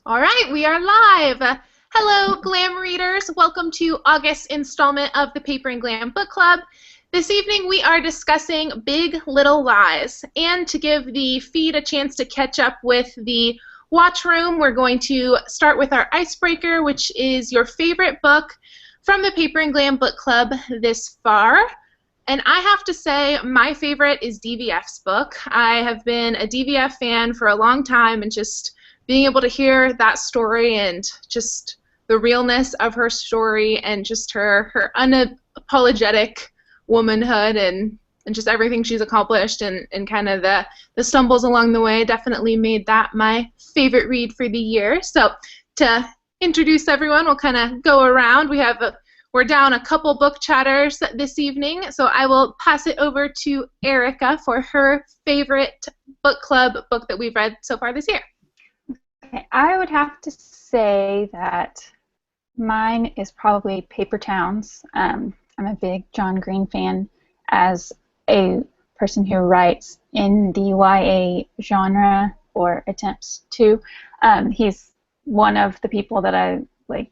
All right, we are live. Hello, Glam readers. Welcome to August installment of the Paper and Glam Book Club. This evening we are discussing Big Little Lies. And to give the feed a chance to catch up with the watch room, we're going to start with our icebreaker, which is your favorite book from the Paper and Glam Book Club this far. And I have to say, my favorite is DVF's book. I have been a DVF fan for a long time, and just being able to hear that story and just the realness of her story and just her unapologetic womanhood and just everything she's accomplished and kind of the stumbles along the way definitely made that my favorite read for the year. So to introduce everyone, we'll kind of go around. We're down a couple book chatters this evening, so I will pass it over to Erica for her favorite book club book that we've read so far this year. Okay, I would have to say that mine is probably Paper Towns. I'm a big John Green fan. As a person who writes in the YA genre or attempts to, he's one of the people that I like.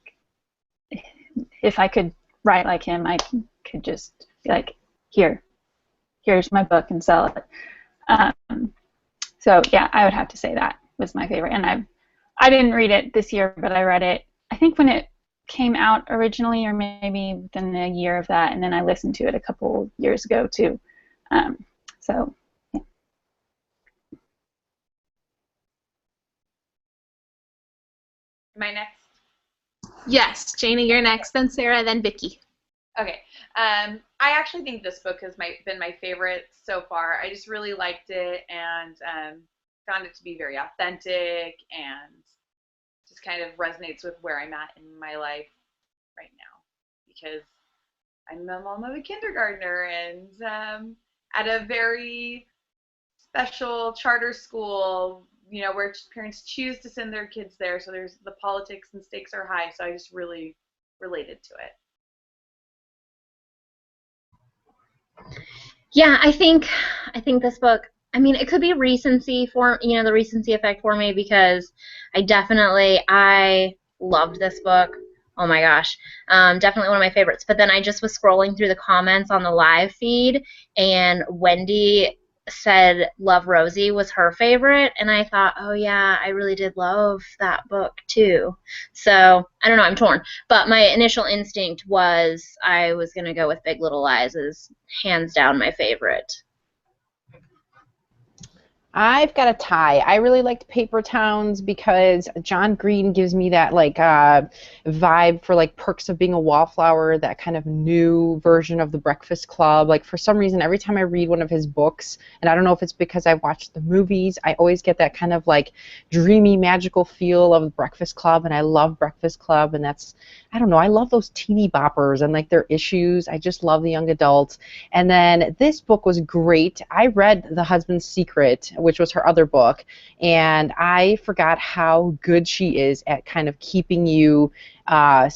If I could write like him, I could just be like, here's my book and sell it. So yeah, I would have to say that was my favorite. And I didn't read it this year, but I read it, I think, when it came out originally, or maybe within a year of that, and then I listened to it a couple years ago too. So yeah. Am I next? Yes, Jana, you're next, then Sarah, then Vicky. Okay. I actually think this book has been my favorite so far. I just really liked it and found it to be very authentic and just kind of resonates with where I'm at in my life right now, because I'm the mom of a kindergartner and at a very special charter school, where parents choose to send their kids there, so there's the politics and stakes are high, so I just really related to it. Yeah, I think this book, I mean, it could be recency for, the recency effect for me, because I loved this book. Oh my gosh. Definitely one of my favorites. But then I just was scrolling through the comments on the live feed, and Wendy said Love Rosie was her favorite, and I thought, oh yeah, I really did love that book too. So I don't know, I'm torn, but my initial instinct was I was gonna go with Big Little Lies as hands down my favorite. I've got a tie. I really liked Paper Towns because John Green gives me that vibe for Perks of Being a Wallflower, that kind of new version of The Breakfast Club. For some reason, every time I read one of his books, and I don't know if it's because I watched the movies, I always get that kind of dreamy, magical feel of The Breakfast Club, and I love Breakfast Club, and I don't know, I love those teeny boppers and their issues. I just love the young adults. And then this book was great. I read The Husband's Secret, which was her other book, and I forgot how good she is at kind of keeping you in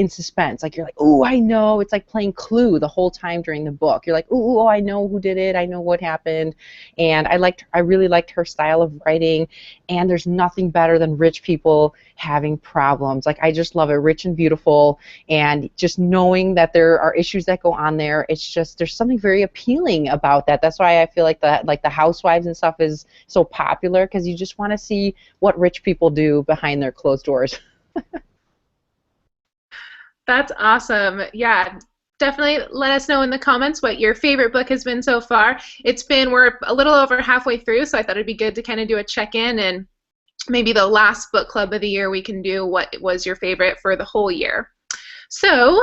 suspense. You're like, oh, I know. It's like playing Clue the whole time during the book. You're like, oh, I know who did it. I know what happened. And I really liked her style of writing. And there's nothing better than rich people having problems. I just love it. Rich and beautiful, and just knowing that there are issues that go on there. It's just, there's something very appealing about that. That's why I feel like the Housewives and stuff is so popular, because you just want to see what rich people do behind their closed doors. That's awesome. Yeah, definitely let us know in the comments what your favorite book has been so far. We're a little over halfway through, so I thought it'd be good to kind of do a check-in, and maybe the last book club of the year we can do what was your favorite for the whole year. So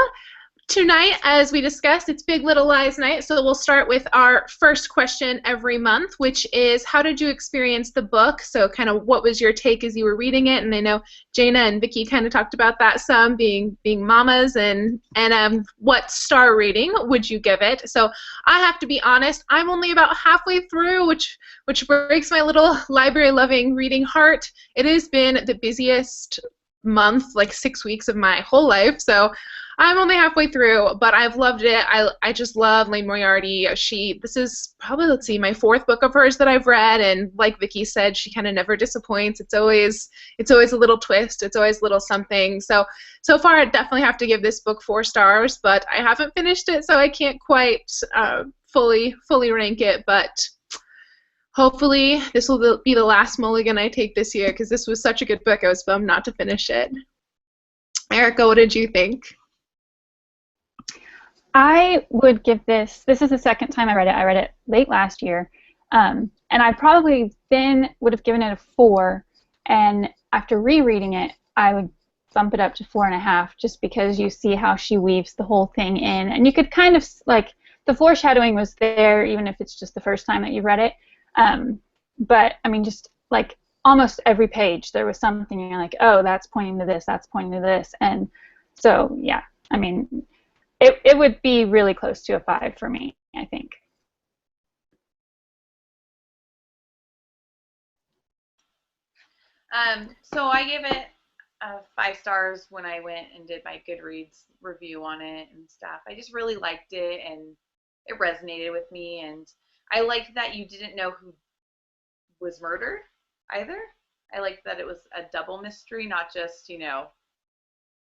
tonight, as we discussed, it's Big Little Lies night, so we'll start with our first question every month, which is, how did you experience the book? So kind of what was your take as you were reading it? And I know Jana and Vicky kind of talked about that some, being mamas, and what star rating would you give it? So I have to be honest, I'm only about halfway through, which breaks my little library-loving reading heart. It has been the busiest month, 6 weeks of my whole life, so I'm only halfway through, but I've loved it. I just love Lane Moriarty. This is probably, let's see, my 4th book of hers that I've read, and like Vicky said, she kind of never disappoints. It's always a little twist. It's always a little something. So far, I definitely have to give this book 4 stars, but I haven't finished it, so I can't quite fully rank it. But hopefully, this will be the last mulligan I take this year, because this was such a good book. I was bummed not to finish it. Erica, what did you think? I would give this is the 2nd time I read it. I read it late last year. And I probably then would have given it a 4. And after rereading it, I would bump it up to 4.5, just because you see how she weaves the whole thing in. And you could kind of, like, the foreshadowing was there, even if it's just the first time that you read it. But, I mean, just, like, almost every page there was something you're like, oh, that's pointing to this, that's pointing to this. And so, yeah, I mean, it would be really close to a 5 for me, I think. So I gave it 5 stars when I went and did my Goodreads review on it and stuff. I just really liked it, and it resonated with me, and I liked that you didn't know who was murdered either. I liked that it was a double mystery, not just, you know,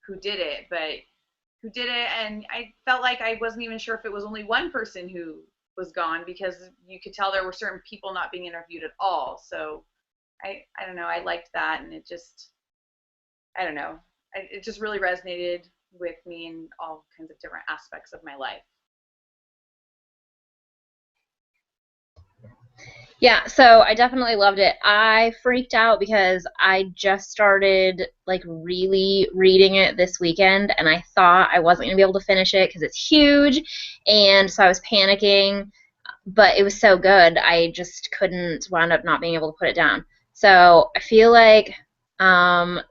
who did it, but who did it. And I felt like I wasn't even sure if it was only one person who was gone, because you could tell there were certain people not being interviewed at all. So I don't know, I liked that, and it just, I don't know, it just really resonated with me in all kinds of different aspects of my life. Yeah, so I definitely loved it. I freaked out because I just started, like, really reading it this weekend, and I thought I wasn't going to be able to finish it because it's huge, and so I was panicking, but it was so good, I just couldn't wound up not being able to put it down. So I feel like 5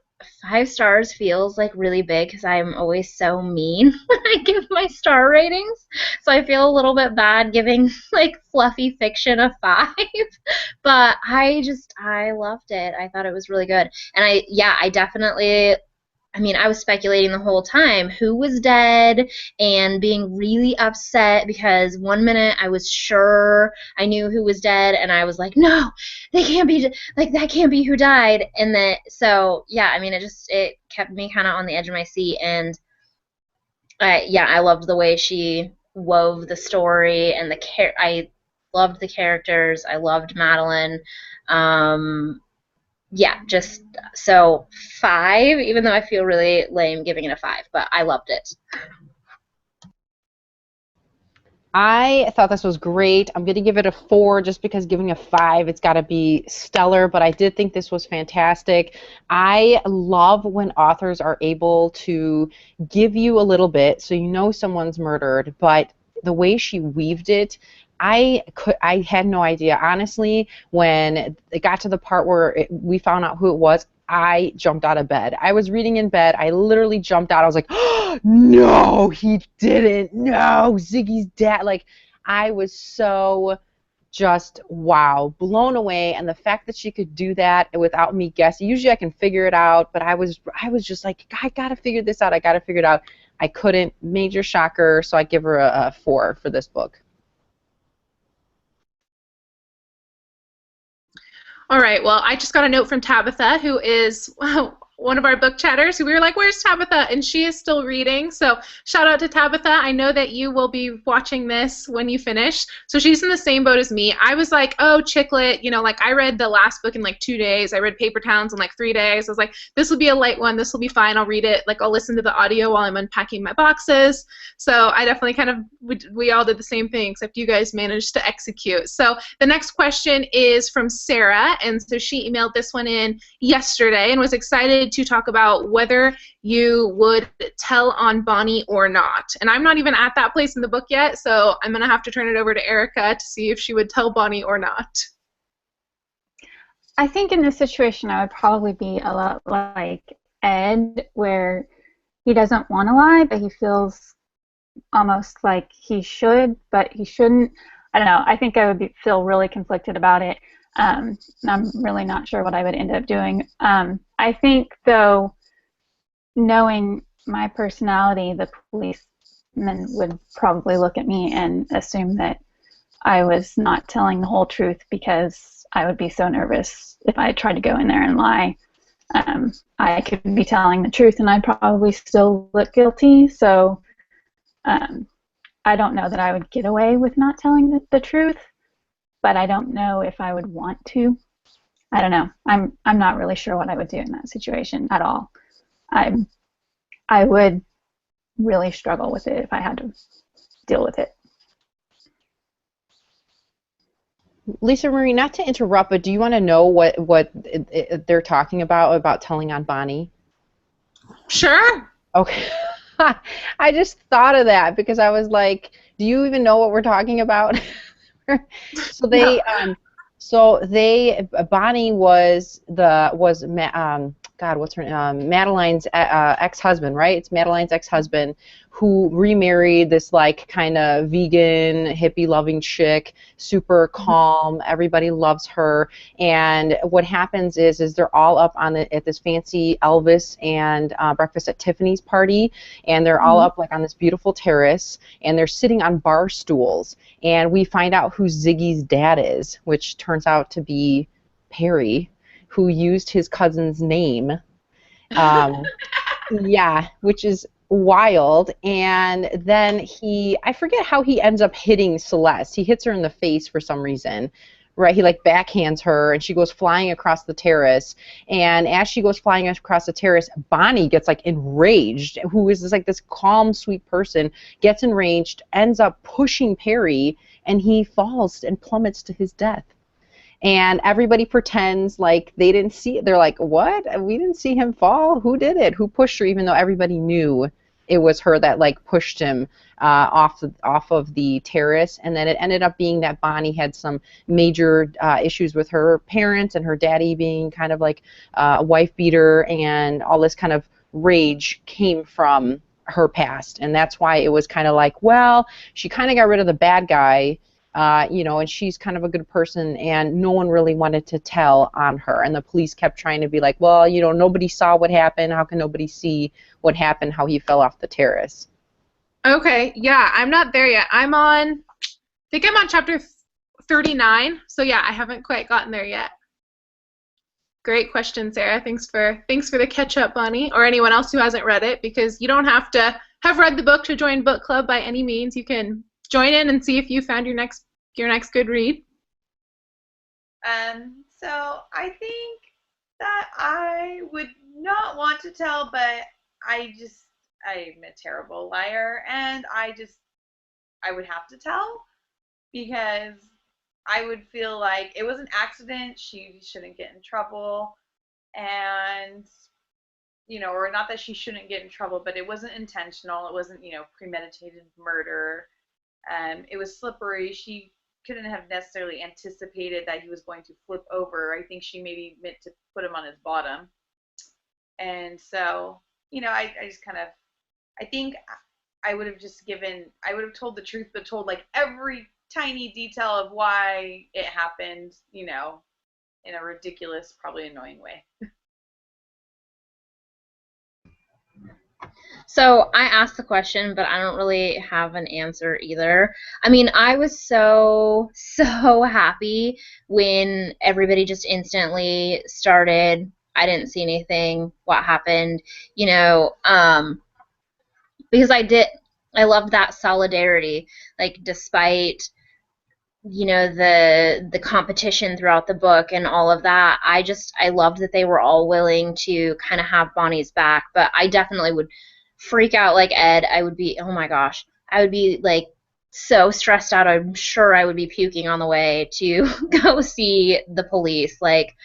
stars feels like really big, because I'm always so mean when I give my star ratings. So I feel a little bit bad giving, like, fluffy fiction a 5. But I loved it. I thought it was really good. And I definitely, I mean, I was speculating the whole time who was dead, and being really upset because one minute I was sure I knew who was dead, and I was like, no, they can't be, like, that can't be who died. And then, so yeah, I mean, it kept me kind of on the edge of my seat. And I loved the way she wove the story, and I loved the characters. I loved Madeline. Yeah, just so 5, even though I feel really lame giving it a 5, but I loved it. I thought this was great. I'm going to give it a 4 just because giving a 5, it's got to be stellar, but I did think this was fantastic. I love when authors are able to give you a little bit so you know someone's murdered, but the way she weaved it, I had no idea. Honestly, when it got to the part where we found out who it was, I jumped out of bed. I was reading in bed. I literally jumped out. I was like, oh, no, he didn't. No, Ziggy's dad. Like, I was so just, wow, blown away. And the fact that she could do that without me guessing. Usually I can figure it out, but I was just like, I got to figure this out. I got to figure it out. I couldn't. Major shocker. So I give her a 4 for this book. All right, well, I just got a note from Tabitha, who is one of our book chatters. We were like, where's Tabitha? And she is still reading. So shout out to Tabitha. I know that you will be watching this when you finish. So she's in the same boat as me. I was like, oh, chicklet. You know, like, I read the last book in like 2 days. I read Paper Towns in like 3 days. I was like, this will be a light one. This will be fine. I'll read it. Like, I'll listen to the audio while I'm unpacking my boxes. So I definitely kind of, we all did the same thing, except you guys managed to execute. So the next question is from Sarah. And so she emailed this one in yesterday and was excited to talk about whether you would tell on Bonnie or not. And I'm not even at that place in the book yet, so I'm going to have to turn it over to Erica to see if she would tell Bonnie or not. I think in this situation I would probably be a lot like Ed, where he doesn't want to lie, but he feels almost like he should, but he shouldn't. I don't know. I think I would feel really conflicted about it. And I'm really not sure what I would end up doing. I think, though, knowing my personality, the policeman would probably look at me and assume that I was not telling the whole truth because I would be so nervous if I tried to go in there and lie. I could be telling the truth and I'd probably still look guilty. So I don't know that I would get away with not telling the truth, but I don't know if I would want to. I don't know. I'm not really sure what I would do in that situation at all. I would really struggle with it if I had to deal with it. Lisa Marie, not to interrupt, but do you want to know what they're talking about telling on Bonnie? Sure. Okay. I just thought of that because I was like, do you even know what we're talking about? So they, Bonnie was God, what's her name? Madeline's ex-husband, right? It's Madeline's ex-husband who remarried this like kind of vegan, hippie-loving chick, super calm. Everybody loves her. And what happens is they're all up at this fancy Elvis and Breakfast at Tiffany's party, and they're all up like on this beautiful terrace, and they're sitting on bar stools. And we find out who Ziggy's dad is, which turns out to be Perry, who used his cousin's name. Yeah, which is wild. And then I forget how he ends up hitting Celeste. He hits her in the face for some reason, right? He like backhands her and she goes flying across the terrace. And as she goes flying across the terrace, Bonnie gets like enraged, who is this calm, sweet person, gets enraged, ends up pushing Perry, and he falls and plummets to his death. And everybody pretends like they didn't see it. They're like, what? We didn't see him fall. Who did it? Who pushed her? Even though everybody knew it was her that like pushed him off of the terrace. And then it ended up being that Bonnie had some major issues with her parents and her daddy being kind of like a wife beater, and all this kind of rage came from her past. And that's why it was kind of like, well, she kind of got rid of the bad guy, and she's kind of a good person, and no one really wanted to tell on her. And the police kept trying to be like, well, nobody saw what happened. How can nobody see what happened, how he fell off the terrace? Okay, yeah, I'm not there yet. I think I'm on chapter 39, so yeah, I haven't quite gotten there yet. Great question, Sarah. Thanks for the catch-up, Bonnie, or anyone else who hasn't read it, because you don't have to have read the book to join book club by any means. You can join in and see if you found your next good read. So I think that I would not want to tell, but I'm a terrible liar, and I would have to tell because I would feel like it was an accident. She shouldn't get in trouble, and or not that she shouldn't get in trouble, but it wasn't intentional. It wasn't premeditated murder. It was slippery. She couldn't have necessarily anticipated that he was going to flip over. I think she maybe meant to put him on his bottom. And so, I just kind of, I think I would have told the truth, but told like every tiny detail of why it happened, in a ridiculous, probably annoying way. So I asked the question, but I don't really have an answer either. I mean, I was so happy when everybody just instantly started, I didn't see anything, what happened, because I loved that solidarity, like despite the competition throughout the book and all of that. I loved that they were all willing to kind of have Bonnie's back, but I definitely would freak out like Ed. I would be, oh my gosh, I would be like so stressed out. I'm sure I would be puking on the way to go see the police. Like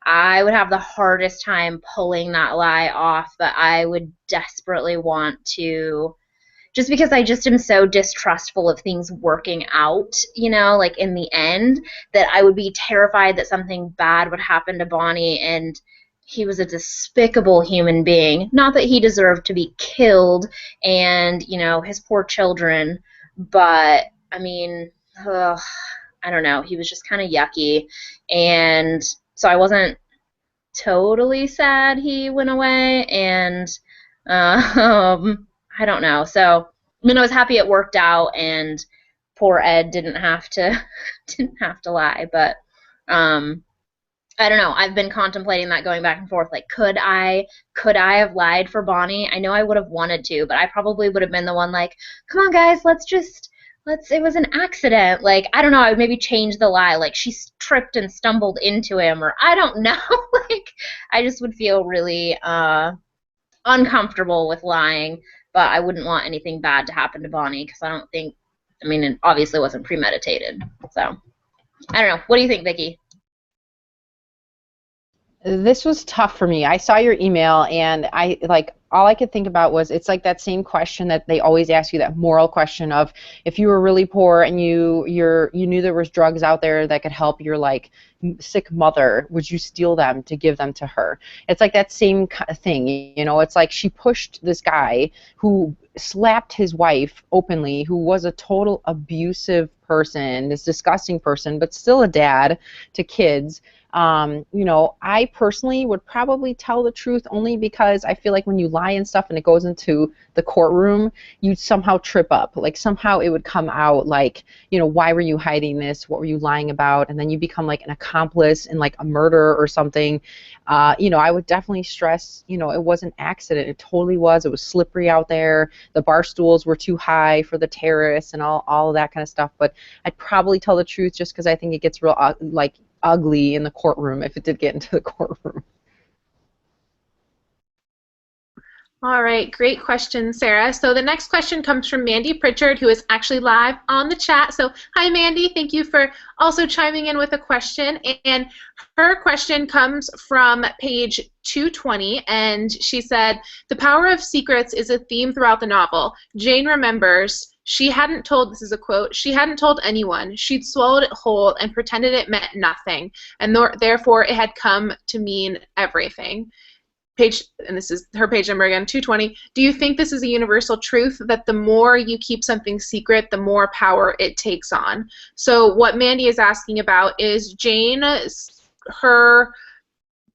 I would have the hardest time pulling that lie off, but I would desperately want to, just because I just am so distrustful of things working out, like in the end, that I would be terrified that something bad would happen to Bonnie, and he was a despicable human being. Not that he deserved to be killed and, his poor children, but, I mean, I don't know. He was just kind of yucky, and so I wasn't totally sad he went away, and I don't know. So, I mean, I was happy it worked out, and poor Ed didn't have to didn't have to lie. But I don't know. I've been contemplating that, going back and forth. Like, could I have lied for Bonnie? I know I would have wanted to, but I probably would have been the one like, come on, guys, let's. It was an accident. Like, I don't know. I would maybe change the lie. Like, she tripped and stumbled into him, or I don't know. Like, I just would feel really uncomfortable with lying, but I wouldn't want anything bad to happen to Bonnie, because I don't think, I mean, it obviously wasn't premeditated. So, I don't know. What do you think, Vicki? This was tough for me. I saw your email, and all I could think about was, it's like that same question that they always ask you, that moral question of, if you were really poor and you knew there was drugs out there that could help your like sick mother, would you steal them to give them to her? It's like that same thing, you know. It's like she pushed this guy who slapped his wife openly, who was a total abusive person, this disgusting person, but still a dad to kids. You know, I personally would probably tell the truth, only because I feel like when you lie and stuff and it goes into the courtroom, you'd somehow trip up. Like, somehow it would come out like, you know, why were you hiding this? What were you lying about? And then you become like an accomplice in like a murder or something. You know, I would definitely stress, you know, it was an accident. It totally was. It was slippery out there. The bar stools were too high for the terrorists and all of that kind of stuff. But I'd probably tell the truth, just because I think it gets real like ugly in the courtroom if it did get into the courtroom. All right, great question, Sarah. So the next question comes from Mandy Pritchard, who is actually live on the chat. So hi, Mandy. Thank you for also chiming in with a question. And her question comes from page 220, and she said, the power of secrets is a theme throughout the novel. Jane remembers she hadn't told, this is a quote, she hadn't told anyone. She'd swallowed it whole and pretended it meant nothing, and therefore it had come to mean everything. Page, and this is her page number again, 220. Do you think this is a universal truth, that the more you keep something secret, the more power it takes on? So what Mandy is asking about is Jane, her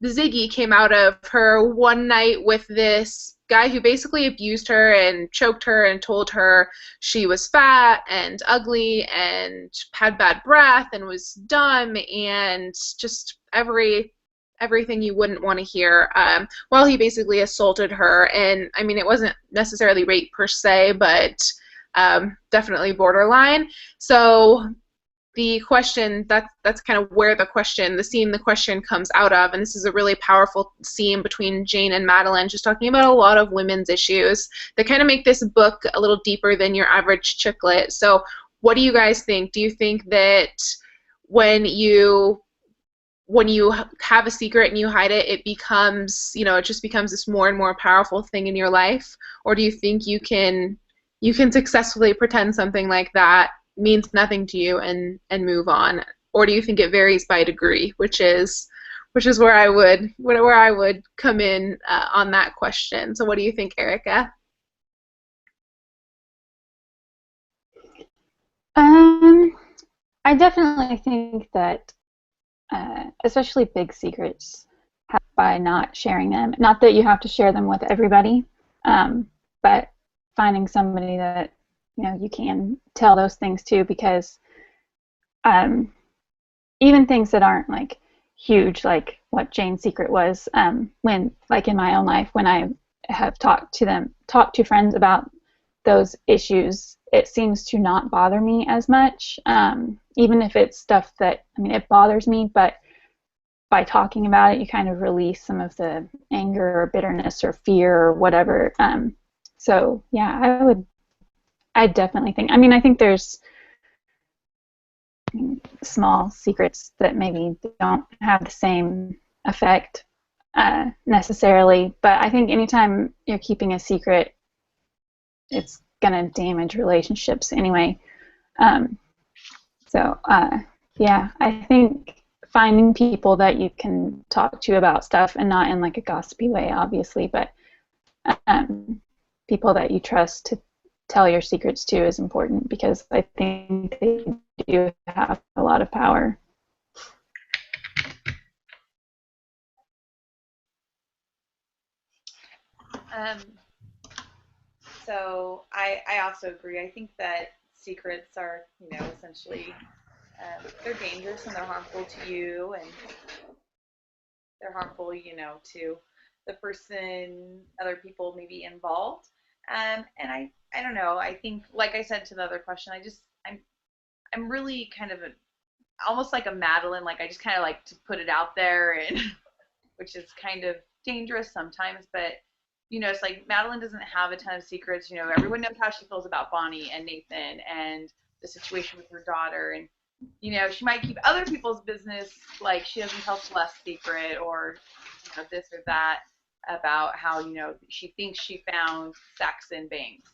Ziggy came out of her one night with this guy who basically abused her and choked her and told her she was fat and ugly and had bad breath and was dumb and just everything you wouldn't want to hear, while he basically assaulted her. And I mean, it wasn't necessarily rape per se, but definitely borderline. So the question, that's kind of where the scene the question comes out of, and this is a really powerful scene between Jane and Madeline, just talking about a lot of women's issues that kind of make this book a little deeper than your average chick lit. So what do you guys think? Do you think that when you have a secret and you hide it, it becomes, you know, it just becomes this more and more powerful thing in your life? Or do you think you can successfully pretend something like that means nothing to you and move on? Or do you think it varies by degree, which is where I would come in on that question? So what do you think, Erica? I definitely think that especially big secrets, by not sharing them, not that you have to share them with everybody, but finding somebody that, you know, you can tell those things to, because even things that aren't like huge, like what Jane's secret was, when, like in my own life, when I have talked to friends about those issues, it seems to not bother me as much, even if it's stuff that, I mean, it bothers me, but by talking about it, you kind of release some of the anger or bitterness or fear or whatever. So yeah, I definitely think, I mean, I think there's small secrets that maybe don't have the same effect necessarily, but I think anytime you're keeping a secret, it's going to damage relationships anyway. Yeah, I think finding people that you can talk to about stuff, and not in like a gossipy way, obviously, but people that you trust to tell your secrets to is important, because I think they do have a lot of power. So I also agree. I think that secrets are, essentially they're dangerous and they're harmful to you and they're harmful, to the person, other people maybe involved. And I don't know. I think, like I said to the other question, I'm really kind of almost like a Madeline. Like I just kind of like to put it out there, and which is kind of dangerous sometimes. But it's like Madeline doesn't have a ton of secrets. Everyone knows how she feels about Bonnie and Nathan and the situation with her daughter, and she might keep other people's business, like she doesn't tell Celeste secret or this or that about how she thinks she found Saxon Banks.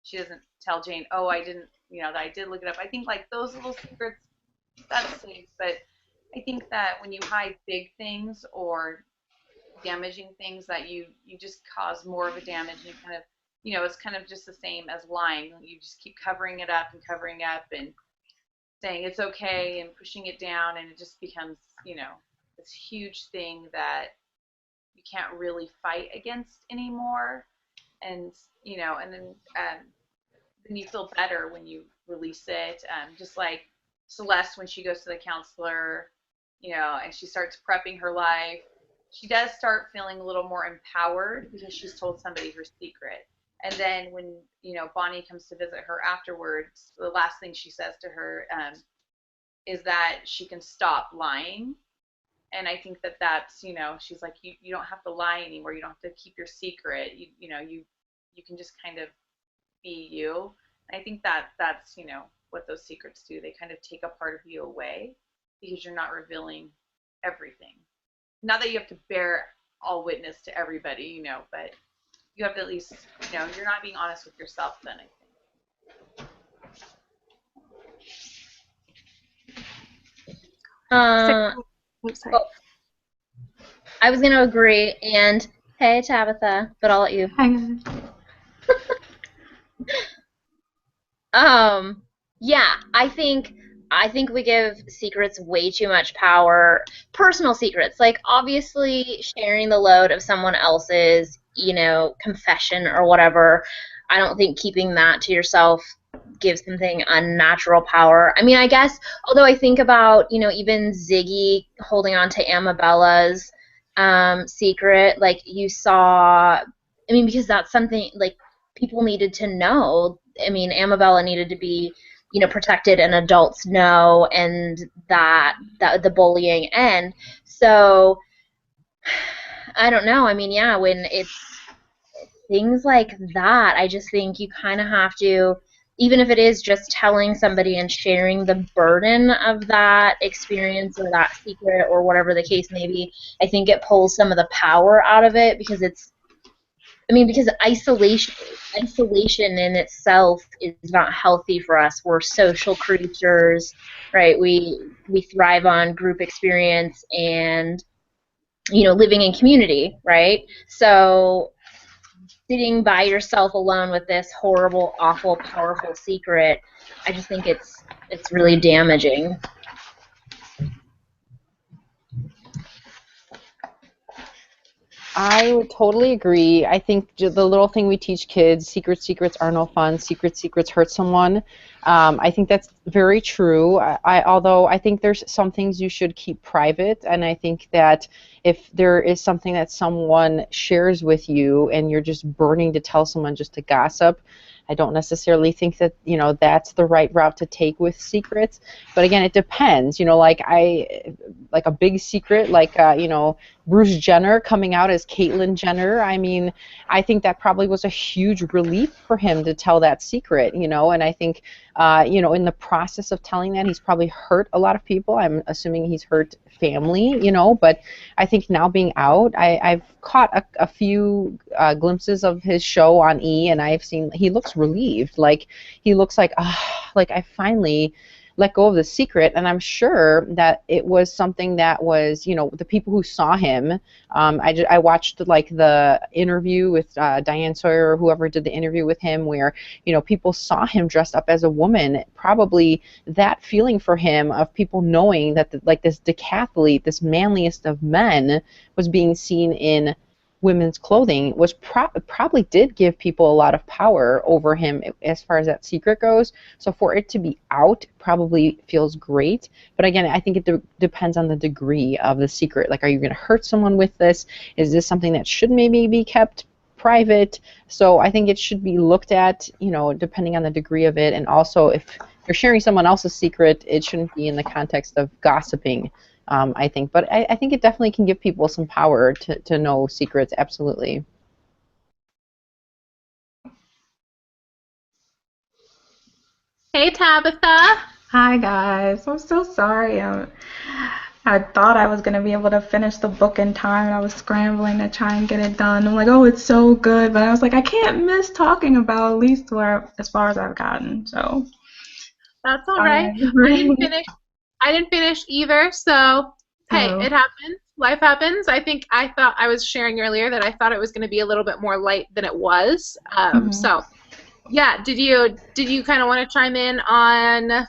She doesn't tell Jane, oh, I didn't, that I did look it up. I think like those little secrets, that's safe. But I think that when you hide big things or damaging things, that you just cause more of a damage, and you kind of, it's kind of just the same as lying. You just keep covering it up and saying it's okay and pushing it down, and it just becomes, this huge thing that you can't really fight against anymore. And then you feel better when you release it. Just like Celeste, when she goes to the counselor, and she starts prepping her life, she does start feeling a little more empowered because she's told somebody her secret. And then when, Bonnie comes to visit her afterwards, the last thing she says to her is that she can stop lying. And I think that that's, she's like, you don't have to lie anymore. You don't have to keep your secret. You can just kind of be you. And I think that that's, what those secrets do. They kind of take a part of you away because you're not revealing everything. Not that you have to bear all witness to everybody, but you have to at least, you're not being honest with yourself then, I think. Sorry. I was going to agree, and hey, Tabitha, but I'll let you. Hang on. Yeah, I think we give secrets way too much power. Personal secrets, like obviously sharing the load of someone else's, confession or whatever. I don't think keeping that to yourself gives something unnatural power. I mean, I guess, although I think about, even Ziggy holding on to Amabella's secret, like you saw, I mean, because that's something like people needed to know. I mean, Amabella needed to be, protected, and adults know, and that the bullying end. So I don't know. I mean, yeah, when it's things like that, I just think you kind of have to, even if it is just telling somebody and sharing the burden of that experience or that secret or whatever the case may be, I think it pulls some of the power out of it, because because isolation in itself is not healthy for us. We're social creatures, right? We thrive on group experience and, living in community, right? So sitting by yourself alone with this horrible, awful, powerful secret, I just think it's really damaging. I would totally agree. I think the little thing we teach kids, secrets are no fun, secrets hurt someone. I think that's very true. Although I think there's some things you should keep private, and I think that if there is something that someone shares with you and you're just burning to tell someone just to gossip, I don't necessarily think that, that's the right route to take with secrets. But again, it depends. Like a big secret, like Bruce Jenner coming out as Caitlyn Jenner. I mean, I think that probably was a huge relief for him to tell that secret, and I think, in the process of telling that, he's probably hurt a lot of people. I'm assuming he's hurt family, but I think now being out, I've caught a few glimpses of his show on E, and I've seen he looks relieved. Like, he looks like, like I finally let go of the secret, and I'm sure that it was something that was, the people who saw him. I watched like the interview with Diane Sawyer or whoever did the interview with him, where people saw him dressed up as a woman. Probably that feeling for him of people knowing that like this decathlete, this manliest of men, was being seen in women's clothing was probably did give people a lot of power over him as far as that secret goes. So for it to be out probably feels great. But again, I think it depends on the degree of the secret. Like, are you going to hurt someone with this? Is this something that should maybe be kept private? So I think it should be looked at, you know, depending on the degree of it. And also, if you're sharing someone else's secret, it shouldn't be in the context of gossiping. I think, but I think it definitely can give people some power to know secrets, absolutely. Hey, Tabitha. Hi guys, I'm so sorry. I thought I was gonna be able to finish the book in time, and I was scrambling to try and get it done. I'm like, oh, it's so good, but I was like, I can't miss talking about at least as far as I've gotten. So that's all right. I didn't finish either, so hey, It happens. Life happens. I thought I was sharing earlier that I thought it was going to be a little bit more light than it was. So, yeah, did you kind of want to chime in on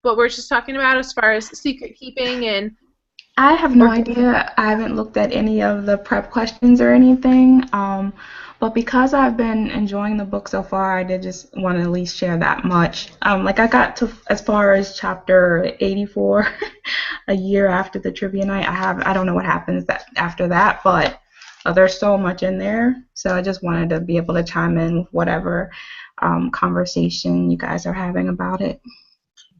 what we're just talking about as far as secret keeping? And I have no idea. I haven't looked at any of the prep questions or anything. But because I've been enjoying the book so far, I did just want to at least share that much. Like, I got to as far as chapter 84 a year after the trivia night. I don't know what happens after that, but there's so much in there. So I just wanted to be able to chime in with whatever conversation you guys are having about it.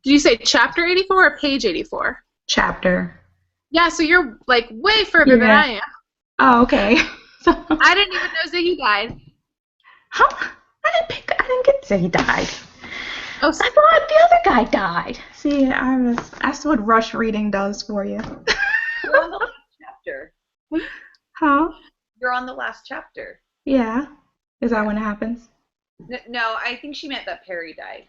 Did you say chapter 84 or page 84? Chapter. Yeah, so you're like way further than I am. Oh, okay. I didn't even know Ziggy died. Huh? I didn't get Ziggy died. Oh, I thought the other guy died. See, that's what rush reading does for you. You're on the last chapter. Huh? You're on the last chapter. Yeah. Is that when it happens? No, I think she meant that Perry died.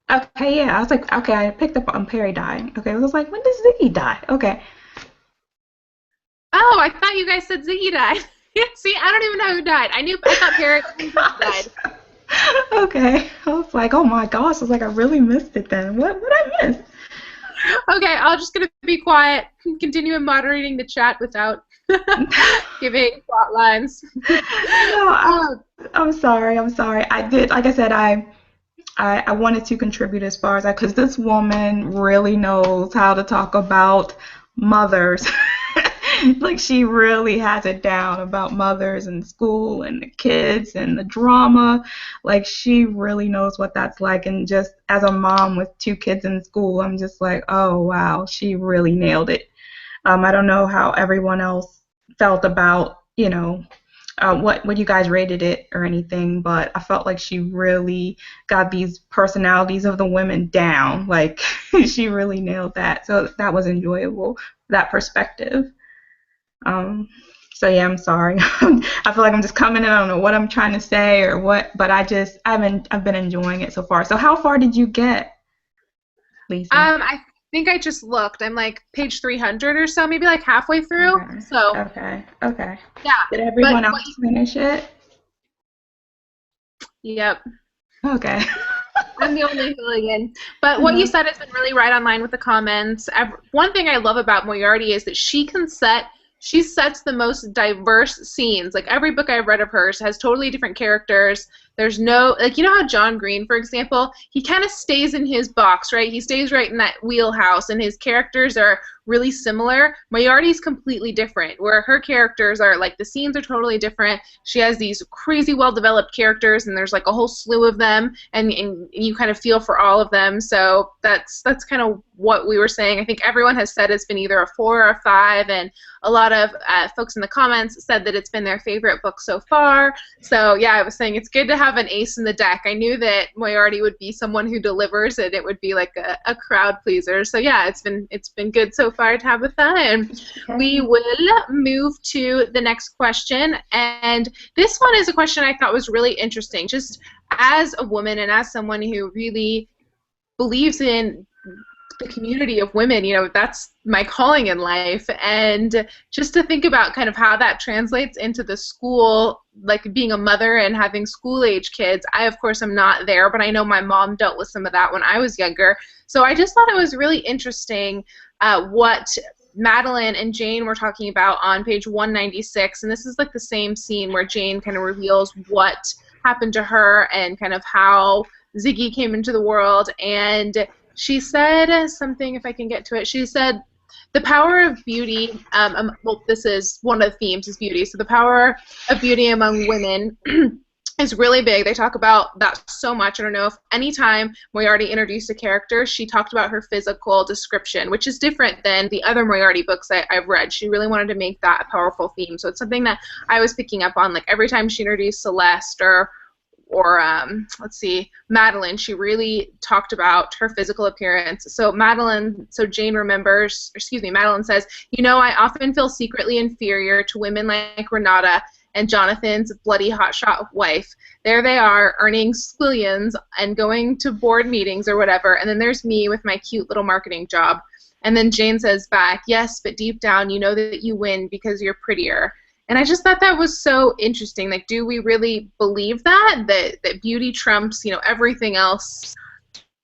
Okay, yeah. I was like, okay, I picked up on Perry dying. Okay, I was like, when does Ziggy die? Okay. Oh, I thought you guys said Ziggy died. See, I don't even know who died. I thought Perry died. Okay. I was like, oh my gosh. I was like, I really missed it then. What I miss? Okay, I'm just going to be quiet. Continue moderating the chat without giving plot lines. No, I'm sorry. I did, like I said, I wanted to contribute as far as because this woman really knows how to talk about mothers. Like, she really has it down about mothers and school and the kids and the drama. Like, she really knows what that's like. And just as a mom with 2 kids in school, I'm just like, oh, wow, she really nailed it. I don't know how everyone else felt about, what you guys rated it or anything, but I felt like she really got these personalities of the women down. Like, she really nailed that. So that was enjoyable, that perspective. So yeah, I'm sorry. I feel like I'm just coming in. I don't know what I'm trying to say or what, but I've been enjoying it so far. So how far did you get, Lisa? I think I just looked. I'm like page 300 or so, maybe like halfway through. Okay. So Okay. Yeah. Did everyone else finish it? Yep. Okay. I'm the only hooligan. But what you said has been really right on line with the comments. One thing I love about Moriarty is that she sets the most diverse scenes. Like, every book I've read of hers has totally different characters. There's no, like, you know how John Green, for example, he kind of stays in his box, right? He stays right in that wheelhouse, and his characters are really similar. Moriarty's completely different, where her characters are, like, the scenes are totally different. She has these crazy well-developed characters, and there's, like, a whole slew of them, and you kind of feel for all of them. So that's kind of what we were saying. I think everyone has said it's been either a 4 or a 5, and a lot of folks in the comments said that it's been their favorite book so far. So yeah, I was saying it's good to have an ace in the deck. I knew that Moriarty would be someone who delivers, and it would be like a crowd pleaser. So yeah, it's been good so far, Tabitha, and we will move to the next question. And this one is a question I thought was really interesting. Just as a woman and as someone who really believes in the community of women, that's my calling in life, and just to think about kind of how that translates into the school, like being a mother and having school-age kids. I, of course, am not there, but I know my mom dealt with some of that when I was younger. So I just thought it was really interesting what Madeline and Jane were talking about on page 196, and this is like the same scene where Jane kind of reveals what happened to her and kind of how Ziggy came into the world, and she said something, if I can get to it, she said, the power of beauty, well, this is one of the themes is beauty, so the power of beauty among women is really big. They talk about that so much. I don't know if any time Moriarty introduced a character, she talked about her physical description, which is different than the other Moriarty books I've read. She really wanted to make that a powerful theme. So it's something that I was picking up on. Like every time she introduced Celeste or let's see, Madeline, she really talked about her physical appearance. So Jane remembers, Madeline says, you know, I often feel secretly inferior to women like Renata and Jonathan's bloody hotshot wife. There they are, earning squillions and going to board meetings or whatever, and then there's me with my cute little marketing job. And then Jane says back, yes, but deep down you know that you win because you're prettier. And I just thought that was so interesting. Like, do we really believe that beauty trumps, you know, everything else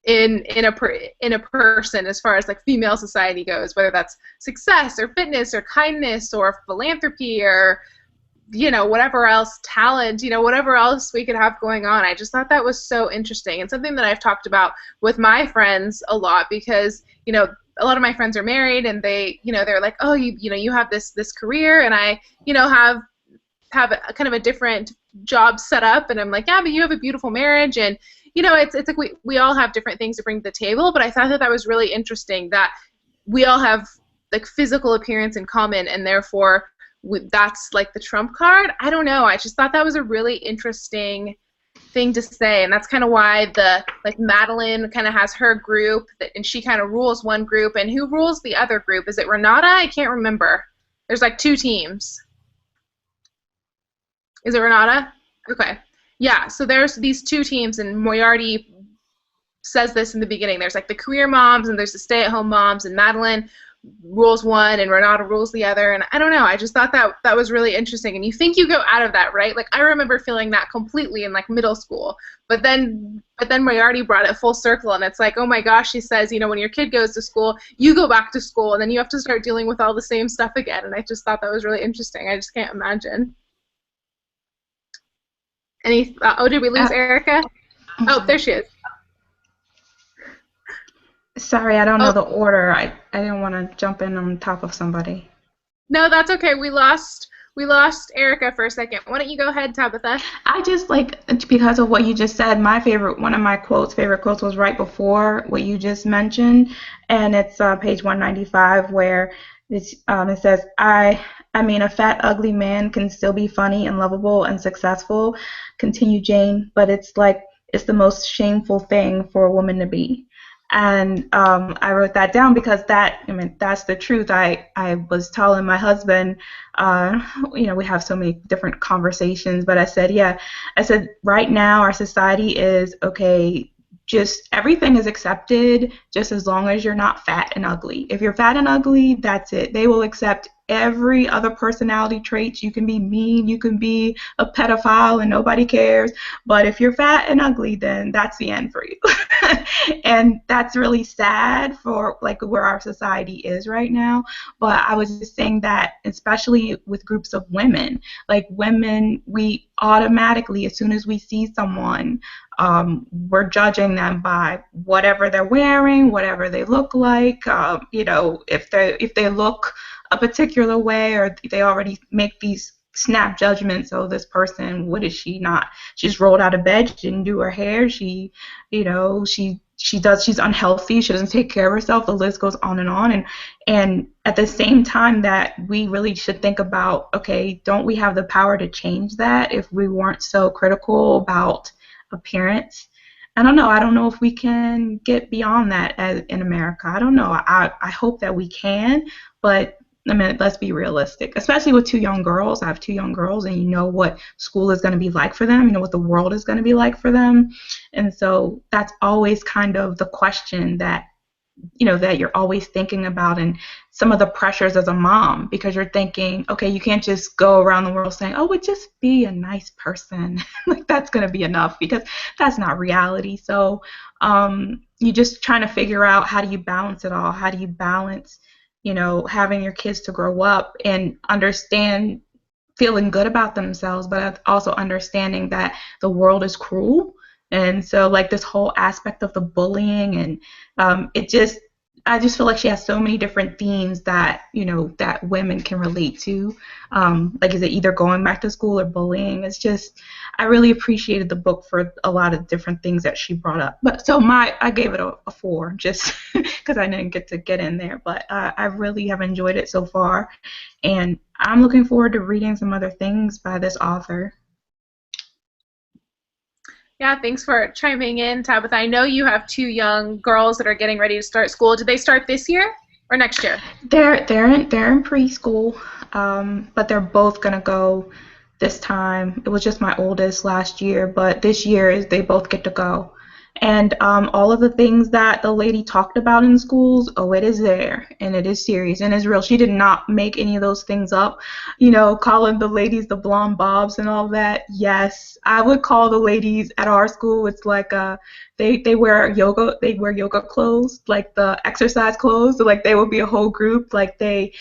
in a person as far as like female society goes, whether that's success or fitness or kindness or philanthropy or, you know, whatever else, talent, you know, whatever else we could have going on. I just thought that was so interesting and something that I've talked about with my friends a lot because, you know, a lot of my friends are married and they, you know, they're like, oh, you have this career and I, you know, have a kind of a different job set up, and I'm like, yeah, but you have a beautiful marriage, and you know, it's like we all have different things to bring to the table, but I thought that was really interesting that we all have like physical appearance in common, and therefore that's like the trump card. I don't know. I just thought that was a really interesting thing to say, and that's kind of why Madeline kind of has her group, and she kind of rules one group, and who rules the other group? Is it Renata? I can't remember. There's like two teams. Is it Renata? Okay. Yeah, so there's these two teams, and Moriarty says this in the beginning. There's like the career moms, and there's the stay-at-home moms, and Madeline rules one, and Renata rules the other, and I don't know. I just thought that was really interesting, and you think you go out of that, right? Like, I remember feeling that completely in, like, middle school, but then Moriarty brought it full circle, and it's like, oh my gosh, she says, you know, when your kid goes to school, you go back to school, and then you have to start dealing with all the same stuff again, and I just thought that was really interesting. I just can't imagine. Did we lose Erica? Oh, there she is. Sorry, I don't know the order. I didn't want to jump in on top of somebody. No, that's okay. We lost Erica for a second. Why don't you go ahead, Tabitha? I just because of what you just said, one of my favorite quotes was right before what you just mentioned, and it's page 195 where it says, I mean, a fat, ugly man can still be funny and lovable and successful, continued Jane, but it's the most shameful thing for a woman to be. And I wrote that down because that's the truth. I was telling my husband, you know, we have so many different conversations, but I said, right now our society is, okay, just everything is accepted just as long as you're not fat and ugly. If you're fat and ugly, that's it. They will accept every other personality traits. You can be mean, you can be a pedophile, and nobody cares. But if you're fat and ugly, then that's the end for you. And that's really sad for where our society is right now. But I was just saying that, especially with groups of women, we automatically, as soon as we see someone, we're judging them by whatever they're wearing, whatever they look like. You know, if they look a particular way, or they already make these snap judgments. Oh, this person, what is she not? She's rolled out of bed. She didn't do her hair. She's unhealthy. She doesn't take care of herself. The list goes on. And at the same time that we really should think about, okay, don't we have the power to change that if we weren't so critical about appearance? I don't know. I don't know if we can get beyond that in America. I don't know. I hope that we can, but I mean, let's be realistic, especially with two young girls. I have two young girls, and you know what school is going to be like for them. You know what the world is going to be like for them. And so that's always kind of the question that, you know, that you're always thinking about, and some of the pressures as a mom, because you're thinking, okay, you can't just go around the world saying, oh, but just be a nice person. That's going to be enough, because that's not reality. So you're just trying to figure out, how do you balance it all? How do you balance, having your kids to grow up and understand feeling good about themselves, but also understanding that the world is cruel. And so, like, this whole aspect of the bullying, and I just feel like she has so many different themes that, that women can relate to. Like, is it either going back to school or bullying? It's just, I really appreciated the book for a lot of different things that she brought up. But so I gave it a 4 just because I didn't get to get in there. But I really have enjoyed it so far. And I'm looking forward to reading some other things by this author. Yeah, thanks for chiming in, Tabitha. I know you have 2 young girls that are getting ready to start school. Did they start this year or next year? They're in preschool, but they're both gonna go this time. It was just my oldest last year, but this year is they both get to go. And all of the things that the lady talked about in schools, oh, it is there, and it is serious, and it's real. She did not make any of those things up. Calling the ladies the blonde bobs and all that. Yes, I would call the ladies at our school. It's like they wear yoga clothes, like the exercise clothes. So like they will be a whole group. Like I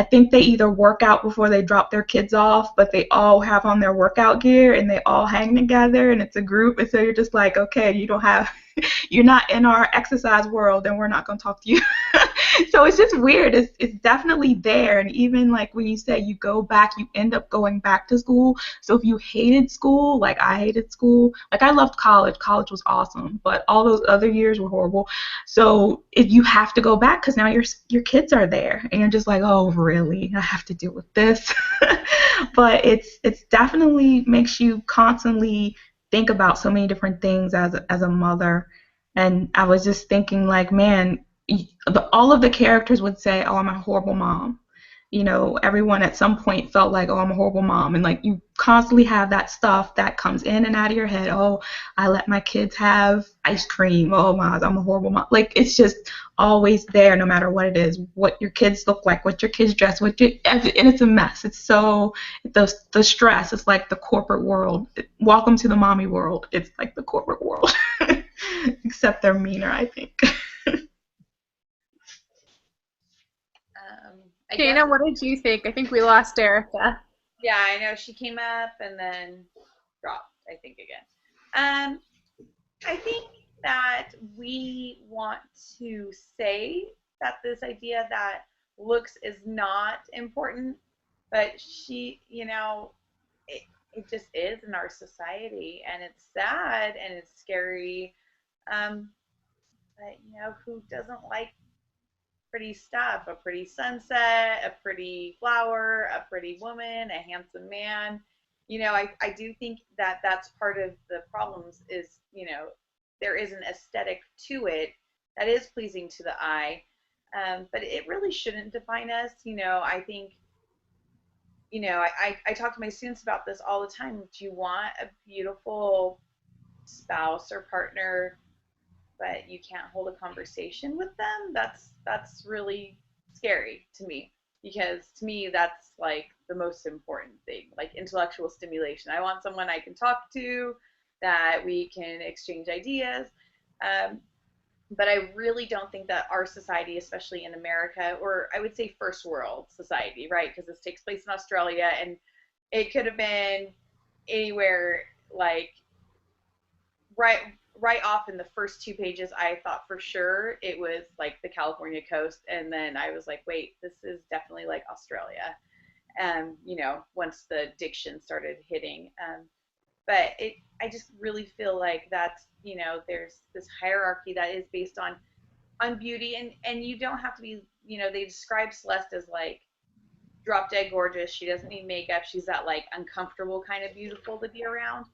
think they either work out before they drop their kids off, but they all have on their workout gear and they all hang together and it's a group. And so you're just like, okay, you're not in our exercise world and we're not going to talk to you. So it's just weird. It's definitely there. And even like when you say you go back, you end up going back to school. So if you hated school, like I hated school, like I loved college. College was awesome, but all those other years were horrible. So if you have to go back because now your kids are there and you're just like, oh, really? I have to deal with this. But it's definitely makes you constantly think about so many different things as a mother. And I was just thinking like, man, all of the characters would say, oh, I'm a horrible mom. Everyone at some point felt like, oh, I'm a horrible mom. And like you constantly have that stuff that comes in and out of your head. Oh, I let my kids have ice cream. Oh my, I'm a horrible mom. Like it's just always there no matter what it is, what your kids look like, what your kids dress, and it's a mess. It's so, the stress, it's like the corporate world. Welcome to the mommy world. It's like the corporate world. Except they're meaner, I think. Dana, what did you think? I think we lost Erica. Yeah, I know. She came up and then dropped, I think, again. I think that we want to say that this idea that looks is not important, but it just is in our society, and it's sad and it's scary. But who doesn't like pretty stuff? A pretty sunset, a pretty flower, a pretty woman, a handsome man. I do think that that's part of the problems is, there is an aesthetic to it that is pleasing to the eye, but it really shouldn't define us. I think, I talk to my students about this all the time. Do you want a beautiful spouse or partner but you can't hold a conversation with them? That's really scary to me, because to me that's like the most important thing, like intellectual stimulation. I want someone I can talk to, that we can exchange ideas. But I really don't think that our society, especially in America, or I would say first world society, right? Because this takes place in Australia, and it could have been anywhere. Like right off in the first 2 pages, I thought for sure it was like the California coast, and then I was like, wait, this is definitely like Australia. Once the diction started hitting. But I just really feel like that's, there's this hierarchy that is based on beauty, and you don't have to be, they describe Celeste as like drop dead gorgeous. She doesn't need makeup. She's that like uncomfortable kind of beautiful to be around.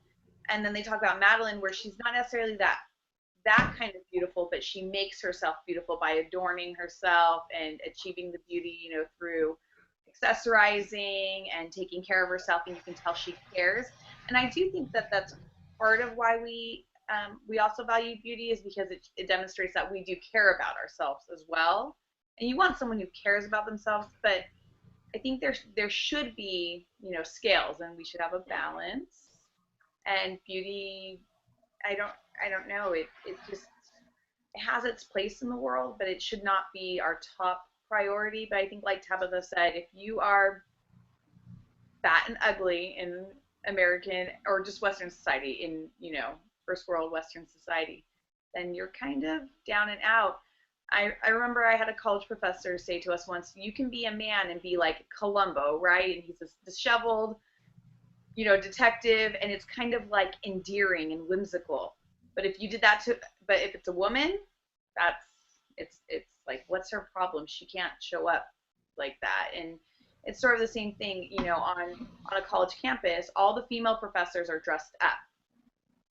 And then they talk about Madeline, where she's not necessarily that kind of beautiful, but she makes herself beautiful by adorning herself and achieving the beauty, through accessorizing and taking care of herself, and you can tell she cares. And I do think that that's part of why we also value beauty, is because it demonstrates that we do care about ourselves as well. And you want someone who cares about themselves, but I think there should be, scales, and we should have a balance. And beauty, I don't know, it just, it has its place in the world, but it should not be our top priority, but I think like Tabitha said, if you are fat and ugly in American or just Western society, in, you know, first world Western society, then you're kind of down and out. I remember I had a college professor say to us once, you can be a man and be like Columbo, right? And he's this disheveled, you know, detective, and it's kind of like endearing and whimsical. But if you did that to, but if it's a woman, that's, it's like, what's her problem? She can't show up like that. And it's sort of the same thing, you know, on a college campus. All the female professors are dressed up.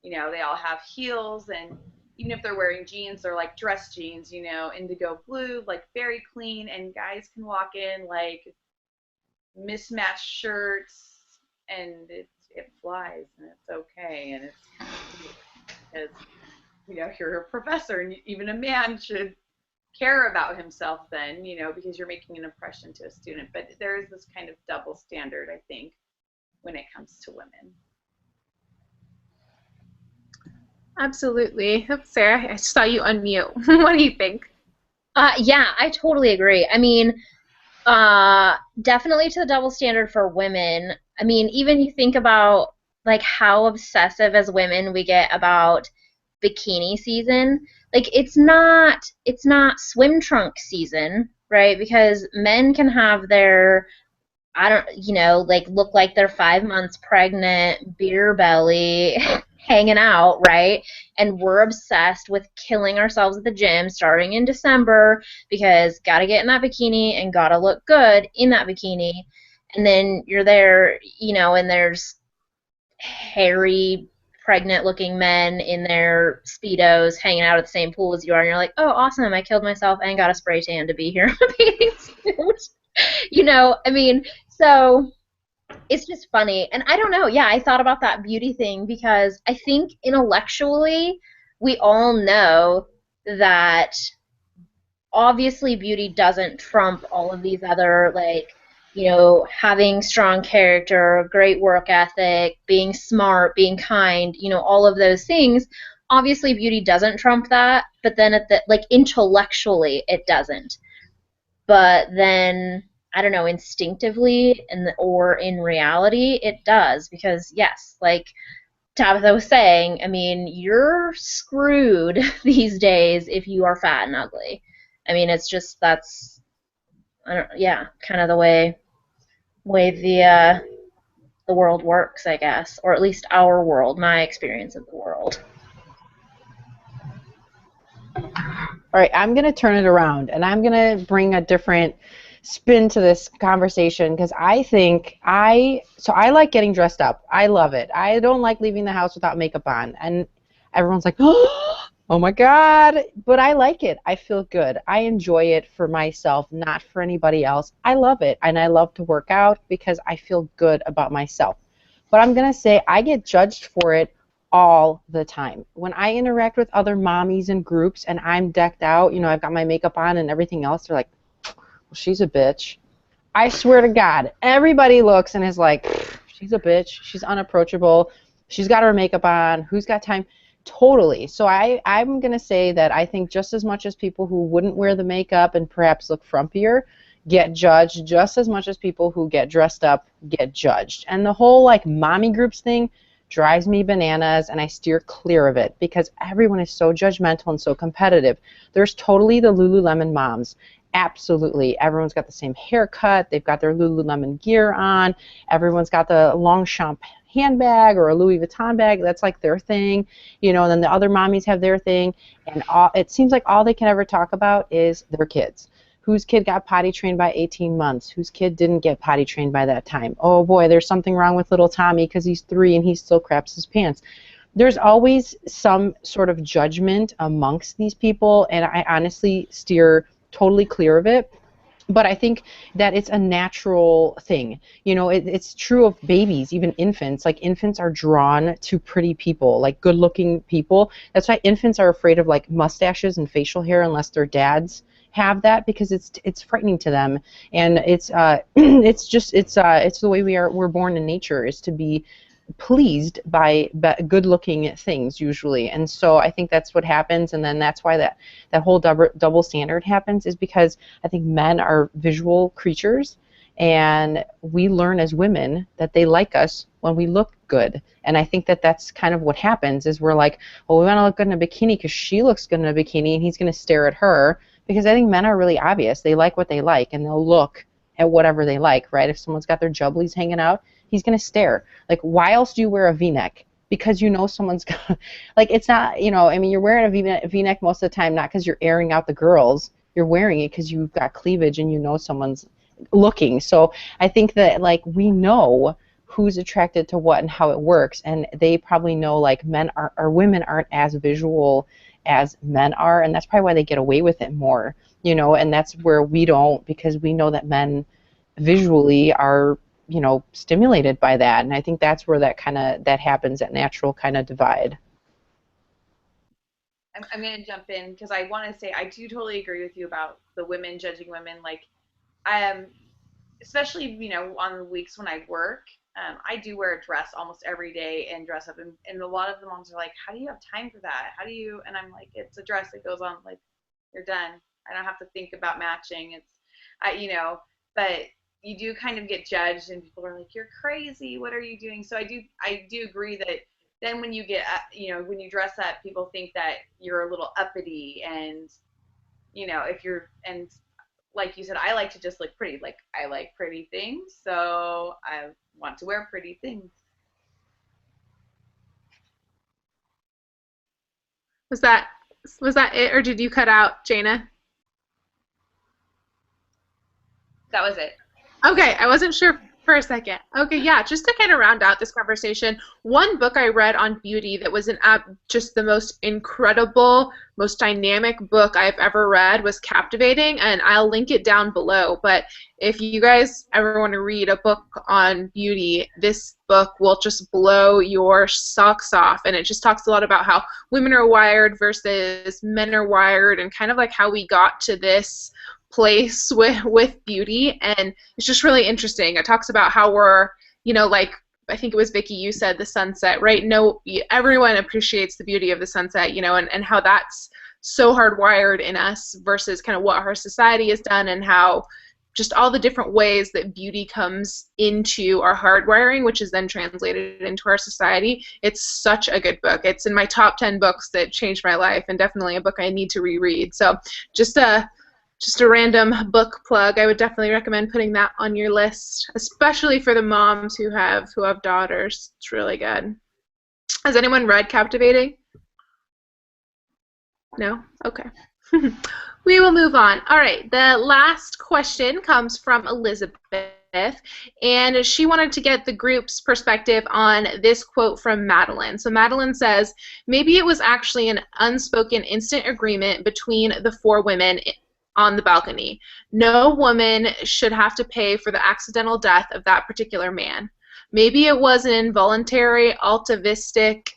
You know, they all have heels, and even if they're wearing jeans, they're like dress jeans, you know, indigo blue, like very clean. And guys can walk in like mismatched shirts, and it flies, and it's okay, and it's because, you know, you're a professor, and even a man should care about himself then, you know, because you're making an impression to a student. But there is this kind of double standard, I think, when it comes to women. Absolutely. Sarah, I saw you unmute. What do you think? Yeah, I totally agree. I mean, definitely to the double standard for women. I mean, even you think about like how obsessive as women we get about bikini season. Like it's not swim trunk season, right? Because men can have their, I don't, you know, like look like they're 5 months pregnant, beer belly, hanging out, right? And we're obsessed with killing ourselves at the gym starting in December because gotta get in that bikini and gotta look good in that bikini. And then you're there, you know, and there's hairy, pregnant-looking men in their Speedos hanging out at the same pool as you are, and you're like, oh, awesome, I killed myself and got a spray tan to be here in a bathing suit. You know, I mean, so it's just funny. And I don't know, yeah, I thought about that beauty thing because I think intellectually we all know that obviously beauty doesn't trump all of these other, like, you know, having strong character, great work ethic, being smart, being kind, you know, all of those things. Obviously beauty doesn't trump that, but then at the, like, intellectually it doesn't. But then I don't know, instinctively or in reality it does, because yes, like Tabitha was saying, I mean, you're screwed these days if you are fat and ugly. I mean, it's just, that's, I don't, yeah, kind of the way the world works, I guess, or at least our world, my experience of the world. All right, I'm going to turn it around, and I'm going to bring a different spin to this conversation because I think I like getting dressed up. I love it. I don't like leaving the house without makeup on, and everyone's like, oh my God, but I like it. I feel good. I enjoy it for myself, not for anybody else. I love it, and I love to work out because I feel good about myself. But I'm going to say I get judged for it all the time. When I interact with other mommies in groups and I'm decked out, you know, I've got my makeup on and everything else, they're like, well, she's a bitch. I swear to God, everybody looks and is like, she's a bitch, she's unapproachable, she's got her makeup on, who's got time? Totally. So I'm going to say that I think just as much as people who wouldn't wear the makeup and perhaps look frumpier get judged, just as much as people who get dressed up get judged. And the whole like mommy groups thing drives me bananas, and I steer clear of it because everyone is so judgmental and so competitive. There's totally the Lululemon moms. Absolutely. Everyone's got the same haircut. They've got their Lululemon gear on. Everyone's got the Longchamp handbag or a Louis Vuitton bag. That's like their thing. You know, and then the other mommies have their thing. And it seems like all they can ever talk about is their kids. Whose kid got potty trained by 18 months? Whose kid didn't get potty trained by that time? Oh boy, there's something wrong with little Tommy because he's 3 and he still craps his pants. There's always some sort of judgment amongst these people, and I honestly steer totally clear of it. But I think that it's a natural thing. You know, it's true of babies, even infants. Like, infants are drawn to pretty people, like good-looking people. That's why infants are afraid of, like, mustaches and facial hair unless their dads have that, because it's frightening to them, and it's the way we're born in nature, is to be pleased by good-looking things usually, and so I think that's what happens, and then that's why that whole double standard happens, is because I think men are visual creatures, and we learn as women that they like us when we look good, and I think that that's kind of what happens, is we're like, well, we want to look good in a bikini because she looks good in a bikini, and he's going to stare at her, because I think men are really obvious. They like what they like, and they'll look at whatever they like, right? If someone's got their jubblies hanging out, he's going to stare. Like, why else do you wear a V-neck? Because you know someone's going like, it's not, I mean, you're wearing a V-neck most of the time, not because you're airing out the girls. You're wearing it because you've got cleavage and you know someone's looking. So I think that, like, we know who's attracted to what and how it works, and they probably know, like, men are, or women aren't as visual as men are, and that's probably why they get away with it more, and that's where we don't, because we know that men visually are stimulated by that, and I think that's where that happens, that natural kind of divide. I'm going to jump in because I want to say I do totally agree with you about the women judging women. Like, I am, especially on the weeks when I work, I do wear a dress almost every day and dress up, and a lot of the moms are like, how do you have time for that? How do you? And I'm like, it's a dress that goes on, like, you're done. I don't have to think about matching. But you do kind of get judged, and people are like, you're crazy, what are you doing? So I do agree that then when you get when you dress up, people think that you're a little uppity, and if you're, and like you said, I like to just look pretty. Like, I like pretty things, so I want to wear pretty things. Was that it, or did you cut out, Jana? That was it. Okay, I wasn't sure for a second. Okay, yeah, just to kind of round out this conversation, one book I read on beauty that was just the most incredible, most dynamic book I've ever read was Captivating, and I'll link it down below. But if you guys ever want to read a book on beauty, this book will just blow your socks off, and it just talks a lot about how women are wired versus men are wired, and kind of like how we got to this place with beauty, and it's just really interesting. It talks about how we're, like, I think it was Vicky, you said the sunset, right? No, everyone appreciates the beauty of the sunset, and how that's so hardwired in us versus kind of what our society has done, and how just all the different ways that beauty comes into our hardwiring, which is then translated into our society. It's such a good book. It's in my top 10 books that changed my life, and definitely a book I need to reread. So just a random book plug. I would definitely recommend putting that on your list, especially for the moms who have daughters. It's really good. Has anyone read Captivating? No? Okay. We will move on. All right, the last question comes from Elizabeth, and she wanted to get the group's perspective on this quote from Madeline. So Madeline says, maybe it was actually an unspoken instant agreement between the four women on the balcony. No woman should have to pay for the accidental death of that particular man. Maybe it was an involuntary, atavistic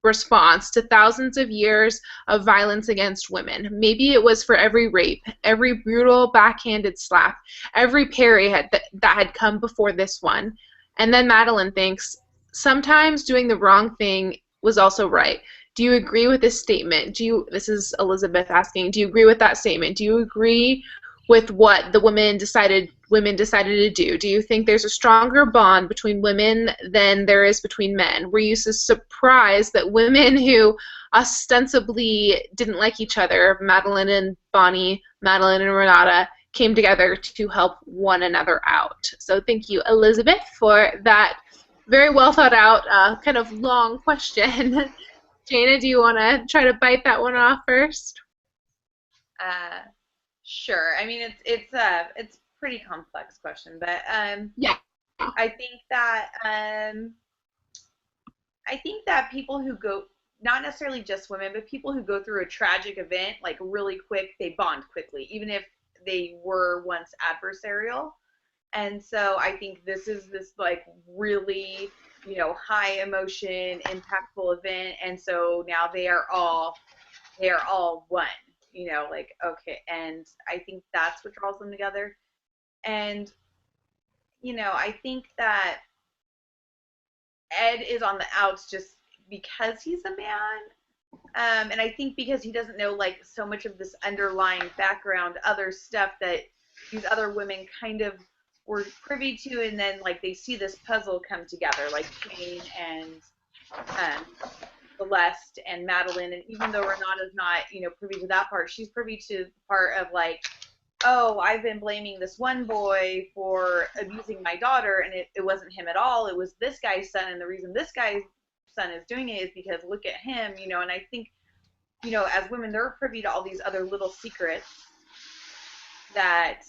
response to thousands of years of violence against women. Maybe it was for every rape, every brutal backhanded slap, every parry that had come before this one. And then Madeline thinks, sometimes doing the wrong thing was also right. Do you agree with this statement? This is Elizabeth asking, do you agree with that statement? Do you agree with what the women decided to do? Do you think there's a stronger bond between women than there is between men? Were you so surprised that women who ostensibly didn't like each other, Madeline and Bonnie, Madeline and Renata, came together to help one another out? So thank you, Elizabeth, for that very well thought out, kind of long question. Jana, do you want to try to bite that one off first? Sure. I mean, it's pretty complex question, but yeah, I think that people who go, not necessarily just women, but people who go through a tragic event, like, really quick, they bond quickly, even if they were once adversarial. And so I think this is this, like, really, high emotion, impactful event, and so now they are all one, like, okay, and I think that's what draws them together. And I think that Ed is on the outs just because he's a man. And I think because he doesn't know like so much of this underlying background, other stuff that these other women kind of were privy to, and then like they see this puzzle come together, like Jane and Celeste and Madeline, and even though Renata's not, privy to that part, she's privy to the part of like, oh, I've been blaming this one boy for abusing my daughter, and it wasn't him at all. It was this guy's son, and the reason this guy's son is doing it is because look at him, and I think, as women, they're privy to all these other little secrets that,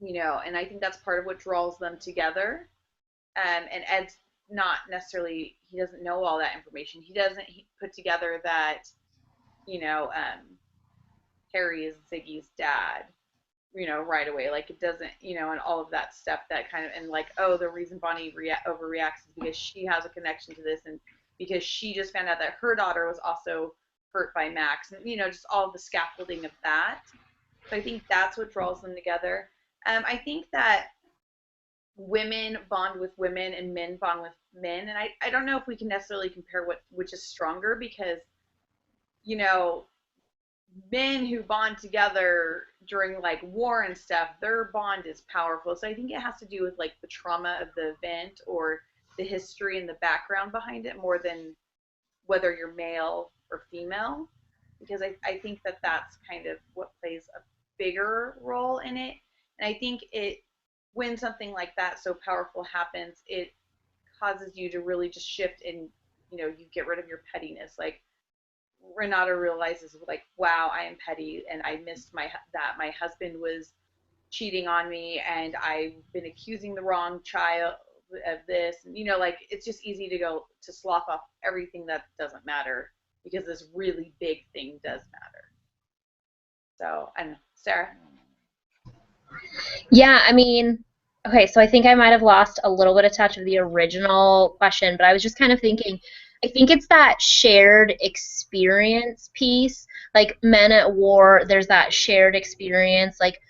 and I think that's part of what draws them together. And Ed's not necessarily, he doesn't know all that information. He doesn't put together that, Harry is Ziggy's dad, right away. Like it doesn't, and all of that stuff that kind of, and like, oh, the reason Bonnie overreacts is because she has a connection to this, and because she just found out that her daughter was also hurt by Max, and, just all of the scaffolding of that. So I think that's what draws them together. I think that women bond with women and men bond with men, and I don't know if we can necessarily compare which is stronger, because, men who bond together during like war and stuff, their bond is powerful. So I think it has to do with like the trauma of the event or the history and the background behind it, more than whether you're male or female, because I think that that's kind of what plays a bigger role in it. And I think when something like that so powerful happens, it causes you to really just shift, and you get rid of your pettiness. Like Renata realizes, like, wow, I am petty, and I missed that my husband was cheating on me, and I've been accusing the wrong child of this, and like it's just easy to go to slough off everything that doesn't matter, because this really big thing does matter. So, and Sarah? Yeah, I mean, okay, so I think I might have lost a little bit of touch of the original question, but I was just kind of thinking, I think it's that shared experience piece. Like men at war, there's that shared experience, like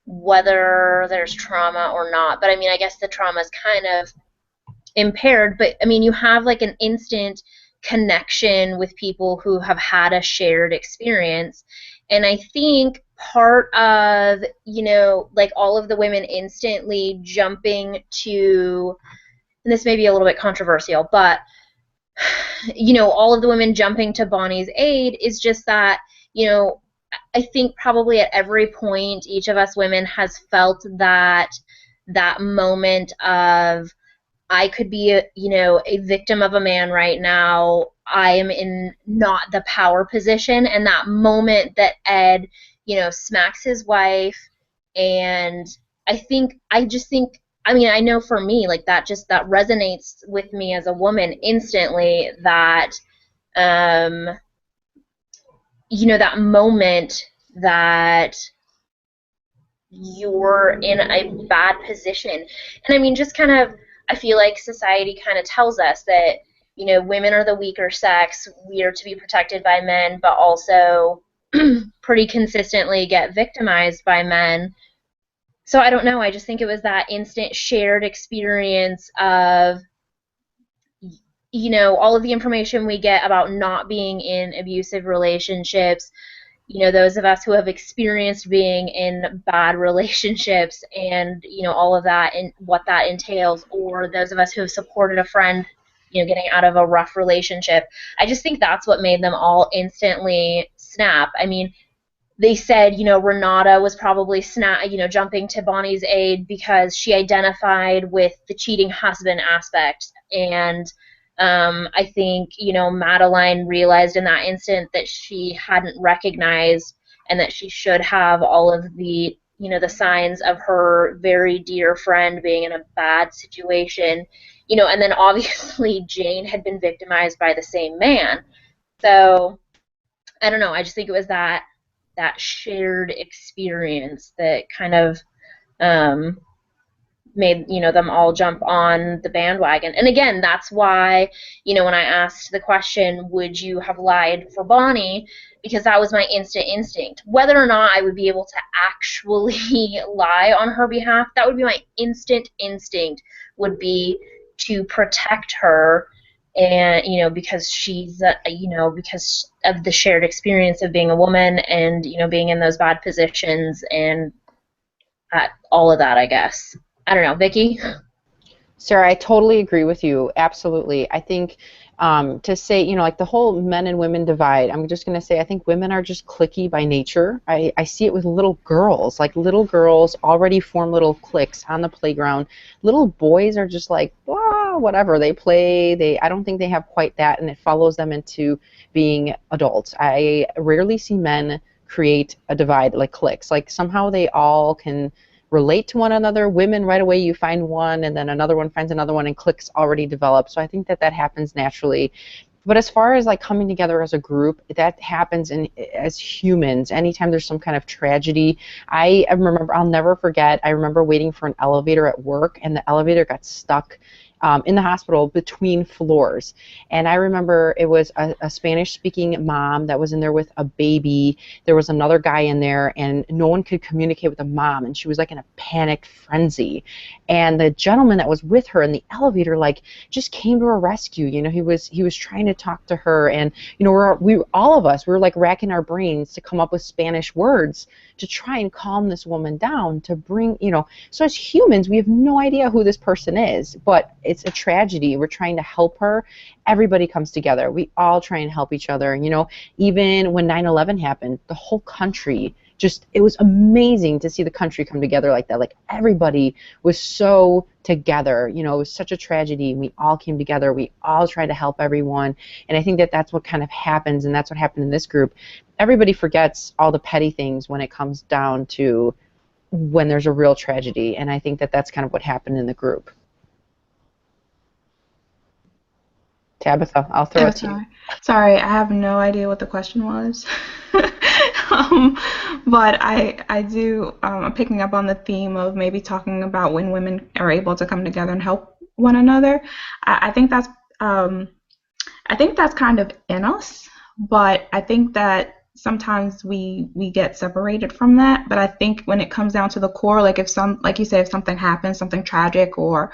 whether there's trauma or not. But I mean, I guess the trauma is kind of impaired, but I mean, you have like an instant connection with people who have had a shared experience. And I think part of, like all of the women instantly jumping to, and this may be a little bit controversial, but all of the women jumping to Bonnie's aid is just that, I think probably at every point each of us women has felt that moment of, I could be a victim of a man right now. I am in not the power position, and that moment that Ed, smacks his wife, and I know for me, like that resonates with me as a woman instantly, that, that moment that you're in a bad position. And I mean, just kind of, I feel like society kind of tells us that, women are the weaker sex, we are to be protected by men, but also pretty consistently get victimized by men. So I don't know, I just think it was that instant shared experience of, all of the information we get about not being in abusive relationships, those of us who have experienced being in bad relationships, and, all of that and what that entails, or those of us who have supported a friend, getting out of a rough relationship. I just think that's what made them all instantly snap. I mean, they said, Renata was probably jumping to Bonnie's aid because she identified with the cheating husband aspect. And I think, Madeline realized in that instant that she hadn't recognized, and that she should have all of the, the signs of her very dear friend being in a bad situation, and then obviously Jane had been victimized by the same man. So I don't know, I just think it was that shared experience that kind of made them all jump on the bandwagon. And again, that's why when I asked the question, would you have lied for Bonnie, because that was my instant instinct. Whether or not I would be able to actually lie on her behalf, that would be my instant instinct, would be to protect her, and because she's because of the shared experience of being a woman and being in those bad positions and all of that, I guess. I don't know, Vicky. Sarah, I totally agree with you. Absolutely. I think to say, like the whole men and women divide, I'm just going to say I think women are just cliquey by nature. I see it with little girls. Like little girls already form little cliques on the playground. Little boys are just like, whatever. They play. I don't think they have quite that, and it follows them into being adults. I rarely see men create a divide like cliques. Like somehow they all can relate to one another. Women, right away you find one, and then another one finds another one, and cliques already develop. So I think that happens naturally. But as far as like coming together as a group, that happens as humans. Anytime there's some kind of tragedy, I remember, I'll never forget, I remember waiting for an elevator at work, and the elevator got stuck in the hospital between floors. And I remember it was a Spanish-speaking mom that was in there with a baby. There was another guy in there, and no one could communicate with the mom, and she was like in a panicked frenzy. And the gentleman that was with her in the elevator, like, just came to her rescue. He was trying to talk to her, and we all of us, we were like racking our brains to come up with Spanish words to try and calm this woman down, to bring, so as humans, we have no idea who this person is, but it's a tragedy. We're trying to help her. Everybody comes together. We all try and help each other. Even when 9/11 happened, the whole country it was amazing to see the country come together like that. Like everybody was so together. It was such a tragedy. We all came together. We all tried to help everyone. And I think that that's what kind of happens, and that's what happened in this group. Everybody forgets all the petty things when it comes down to when there's a real tragedy. And I think that that's kind of what happened in the group. Tabitha, I'll throw it to you. Sorry, I have no idea what the question was. But I do, I'm picking up on the theme of maybe talking about when women are able to come together and help one another. I think that's kind of in us, but I think that sometimes we get separated from that. But I think when it comes down to the core, like if something happens, something tragic, or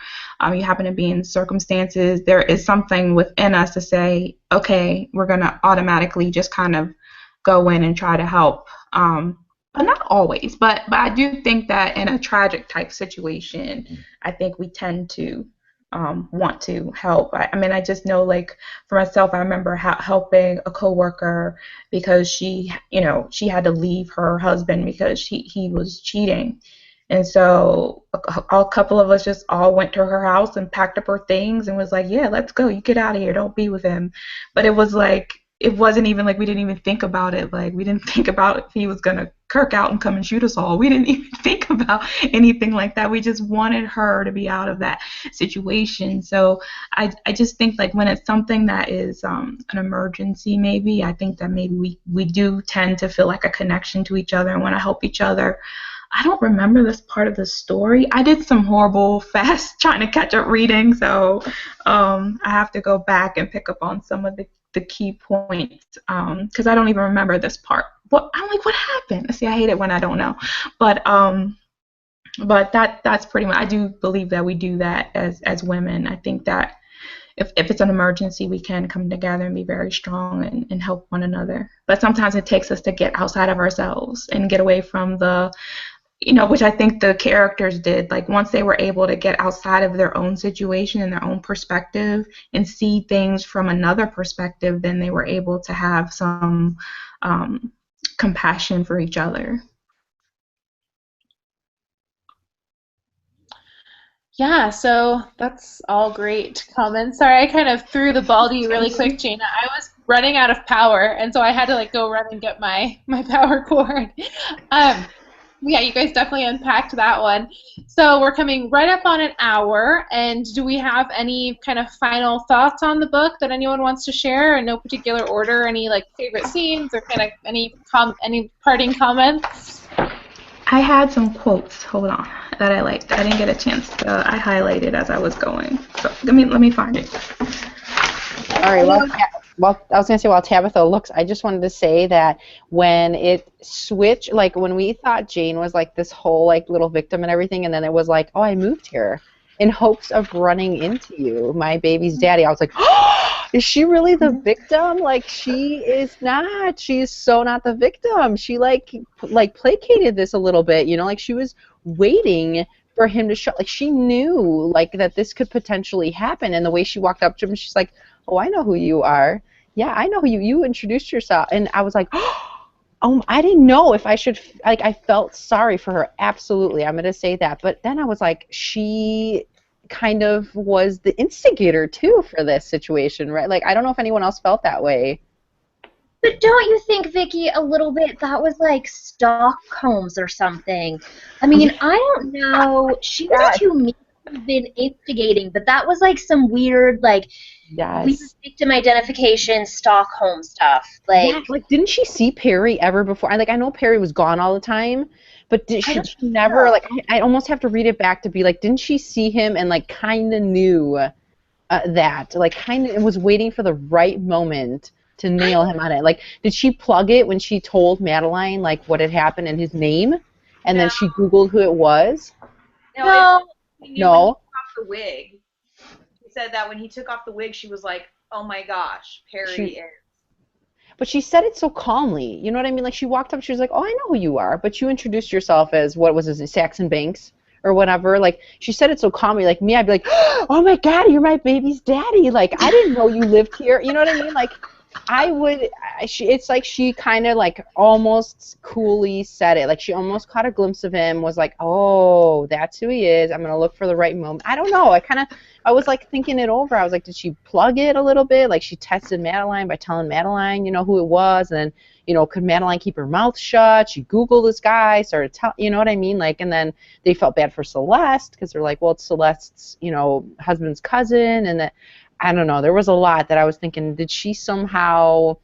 you happen to be in circumstances, there is something within us to say, okay, we're gonna automatically just kind of go in and try to help. But not always. But I do think that in a tragic type situation, I think we tend to want to help. I mean, I just know, like, for myself, I remember helping a coworker because she had to leave her husband because he was cheating. And so a couple of us just all went to her house and packed up her things and was like, yeah, let's go. You get out of here. Don't be with him. But it was like, it wasn't even like we didn't even think about it. Like, we didn't think about if he was going to kirk out and come and shoot us all. We didn't even think about anything like that. We just wanted her to be out of that situation. So I just think, like, when it's something that is an emergency, maybe, I think that maybe we do tend to feel like a connection to each other and want to help each other. I don't remember this part of the story. I did some horrible fast trying to catch up reading, so I have to go back and pick up on some of the key points because I don't even remember this part. I'm like, what happened? See, I hate it when I don't know. But that's pretty much. I do believe that we do that as women. I think that if it's an emergency, we can come together and be very strong and help one another. But sometimes it takes us to get outside of ourselves and get away from the, which I think the characters did. Like, once they were able to get outside of their own situation and their own perspective and see things from another perspective, then they were able to have some compassion for each other. Yeah, so that's all great comments. Sorry, I kind of threw the ball to you really quick, Jana. I was running out of power, and so I had to go run and get my power cord. Yeah, you guys definitely unpacked that one. So we're coming right up on an hour, and do we have any kind of final thoughts on the book that anyone wants to share in no particular order? Any favorite scenes or kind of any parting comments? I had some quotes, hold on, that I liked. I didn't get a chance to, I highlighted as I was going. So let me find it. All right, well, I was going to say, while Tabitha looks, I just wanted to say that when it switched, when we thought Jane was this whole little victim and everything, and then it was like, oh, I moved here. in hopes of running into you, my baby's daddy. I was like, oh, is she really the victim? Like, she is not. She is so not the victim. She like placated this a little bit, you know, like she was waiting for him to show. Like, she knew like that this could potentially happen, and the way she walked up to him, she's like, oh, I know who you are. Yeah, I know who you introduced yourself. And I was like, oh, I didn't know if I should, like, I felt sorry for her. Absolutely, I'm going to say that. But then I was like, she kind of was the instigator, too, for this situation, right? Like, I don't know if anyone else felt that way. But don't you think, Vicky, a little bit that was like Stockholm's or something? I mean, I don't know. She was too mean to have been instigating, but that was like some weird, like, weird victim identification Stockholm stuff. Like, yeah, like, didn't she see Perry ever before? I know Perry was gone all the time, but did she never, like, I almost have to read it back to be like, didn't she see him and, like, kind of knew that? Like, kind of was waiting for the right moment to nail him on it. Like, did she plug it when she told Madeline, like, what had happened and his name? And then she Googled who it was? No. When he took off the wig. She said that when he took off the wig, she was like, oh my gosh, Perry is. But she said it so calmly. You know what I mean? Like, she walked up, she was like, oh, I know who you are. But you introduced yourself as, what was his name, Saxon Banks or whatever. Like, she said it so calmly. Like, me, I'd be like, oh my God, you're my baby's daddy. Like, I didn't know you lived here. You know what I mean? Like, it's like she kind of like almost coolly said it. Like, she almost caught a glimpse of him, was like, oh, that's who he is. I'm going to look for the right moment. I don't know. I was like thinking it over. I was like, did she plug it a little bit? Like, she tested Madeline by telling Madeline, you know, who it was. And then, you know, could Madeline keep her mouth shut? She Googled this guy, started telling, you know what I mean? Like, and then they felt bad for Celeste because they're like, well, it's Celeste's, you know, husband's cousin. And that, I don't know. There was a lot that I was thinking, did she somehow,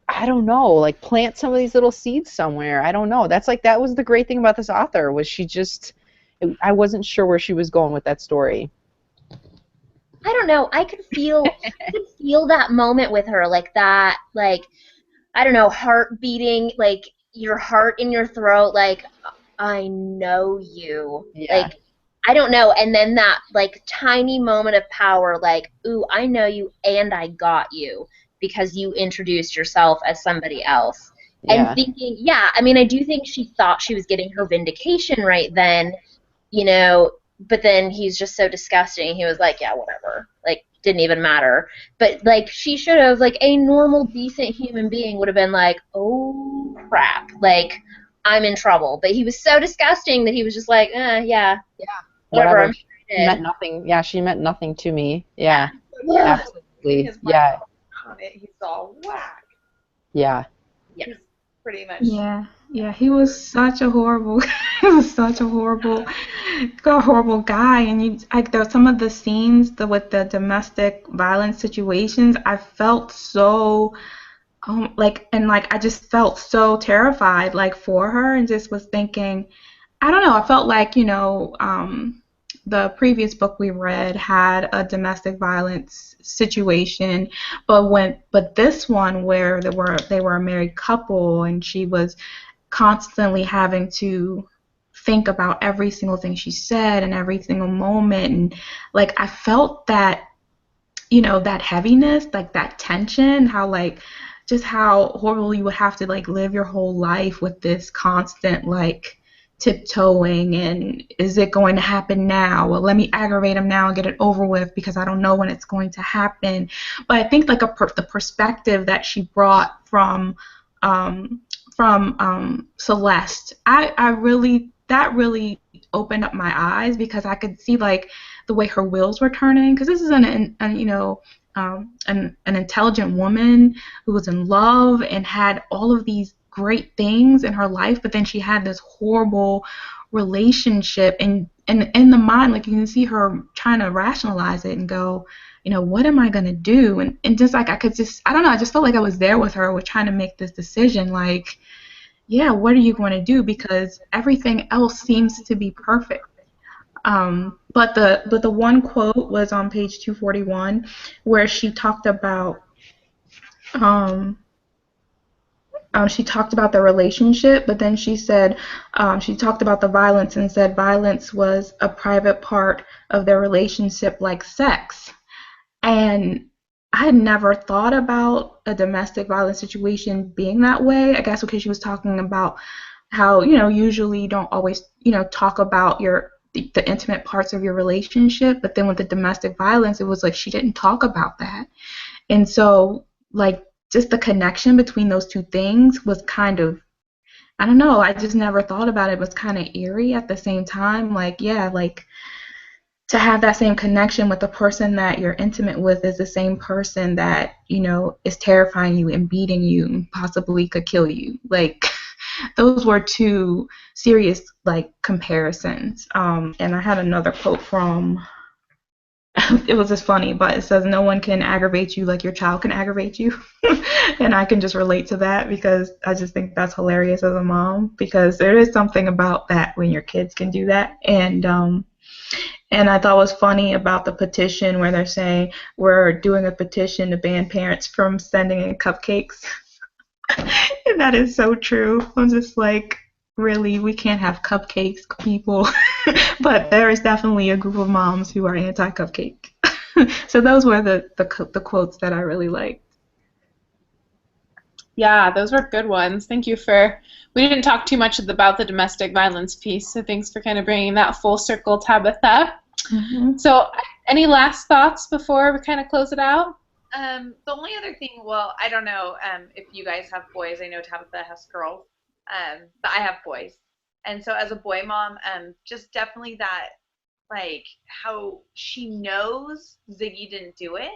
I don't know, like plant some of these little seeds somewhere? I don't know. That was the great thing about this author, was she just, I wasn't sure where she was going with that story. I don't know. I could feel that moment with her, like that, like, I don't know, heart beating, like your heart in your throat, like, I know you. Yeah. Like, I don't know. And then that, like, tiny moment of power, like, ooh, I know you and I got you because you introduced yourself as somebody else. Yeah. And thinking, yeah, I mean, I do think she thought she was getting her vindication right then, you know, but then he's just so disgusting. He was like, yeah, whatever. Like, didn't even matter. But, like, she should have, like, a normal, decent human being would have been like, oh, crap. Like, I'm in trouble. But he was so disgusting that he was just like, yeah. Yeah. Whatever. I'm sure she meant nothing. Yeah, she meant nothing to me. Yeah. Absolutely. Yeah. On it, he's all whack. Yeah. Yeah. Pretty much. Yeah, he was such a horrible horrible guy. And there were some of the scenes with the domestic violence situations, I felt so I just felt so terrified, like, for her, and just was thinking, I don't know, I felt like, you know, the previous book we read had a domestic violence situation, but this one, where they were a married couple, and she was constantly having to think about every single thing she said and every single moment, and, like, I felt that, you know, that heaviness, like that tension, how, like, just how horrible you would have to, like, live your whole life with this constant, like, tiptoeing, and is it going to happen now? Well, let me aggravate him now and get it over with because I don't know when it's going to happen. But I think, like, the perspective that she brought from Celeste, that really opened up my eyes, because I could see, like, the way her wheels were turning, because this is an intelligent woman who was in love and had all of these great things in her life, but then she had this horrible relationship, and in the mind, like, you can see her trying to rationalize it and go, you know, what am I gonna do? And just, like, I don't know, I just felt like I was there with her. We're trying to make this decision, like, yeah, what are you going to do? Because everything else seems to be perfect. But the one quote was on page 241, where she talked about she talked about the relationship, but then she said she talked about the violence and said violence was a private part of their relationship like sex. And I had never thought about a domestic violence situation being that way. I guess because she was talking about how, usually you don't always, talk about the intimate parts of your relationship, but then with the domestic violence, it was like she didn't talk about that. And so, like, just the connection between those two things was kind of, I don't know, I just never thought about it. It was kind of eerie at the same time. Like, yeah, like, to have that same connection with the person that you're intimate with is the same person that, is terrifying you and beating you and possibly could kill you. Like, those were two serious, like, comparisons. And I had another quote from, it was just funny, but it says, no one can aggravate you like your child can aggravate you. And I can just relate to that because I just think that's hilarious as a mom, because there is something about that when your kids can do that. And I thought it was funny about the petition where they're saying we're doing a petition to ban parents from sending in cupcakes. And that is so true. I'm just like, really, we can't have cupcakes, people. But there is definitely a group of moms who are anti-cupcake. So those were the quotes that I really liked. Yeah, those were good ones. Thank you for. We didn't talk too much about the domestic violence piece, so thanks for kind of bringing that full circle, Tabitha. Mm-hmm. So, any last thoughts before we kind of close it out? The only other thing, well, I don't know if you guys have boys. I know Tabitha has girls, but I have boys. And so as a boy mom, just definitely that, like, how she knows Ziggy didn't do it,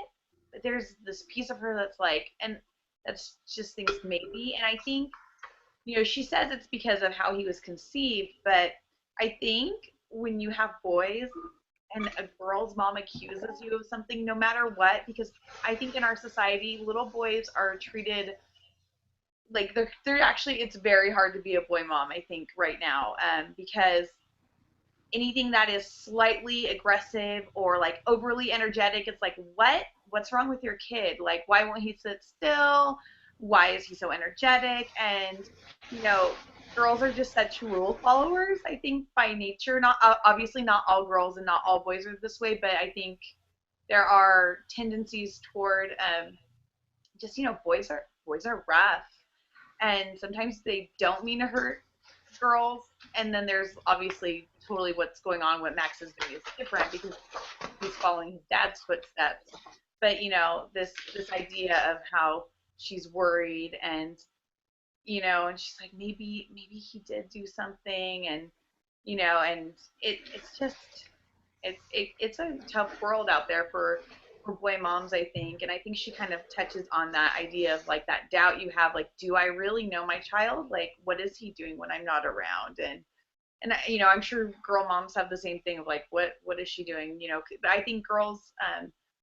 but there's this piece of her that's like, and that's just thinks maybe. And I think, she says it's because of how he was conceived, but I think when you have boys and a girl's mom accuses you of something, no matter what, because I think in our society, little boys are treated like they're actually, it's very hard to be a boy mom, I think, right now, because anything that is slightly aggressive or like overly energetic, it's like, what's wrong with your kid? Like, why won't he sit still? Why is he so energetic? And girls are just such rule followers, I think, by nature. Not obviously not all girls and not all boys are this way, but I think there are tendencies toward just boys are rough, and sometimes they don't mean to hurt girls. And then there's obviously totally what's going on. What Max is doing is different because he's following his dad's footsteps. But this idea of how she's worried and and she's like, maybe he did do something, and and it's just it's a tough world out there for boy moms, I think. And I think she kind of touches on that idea of like that doubt you have, like, do I really know my child? Like, what is he doing when I'm not around? And I'm sure girl moms have the same thing of like, what is she doing? But I think girls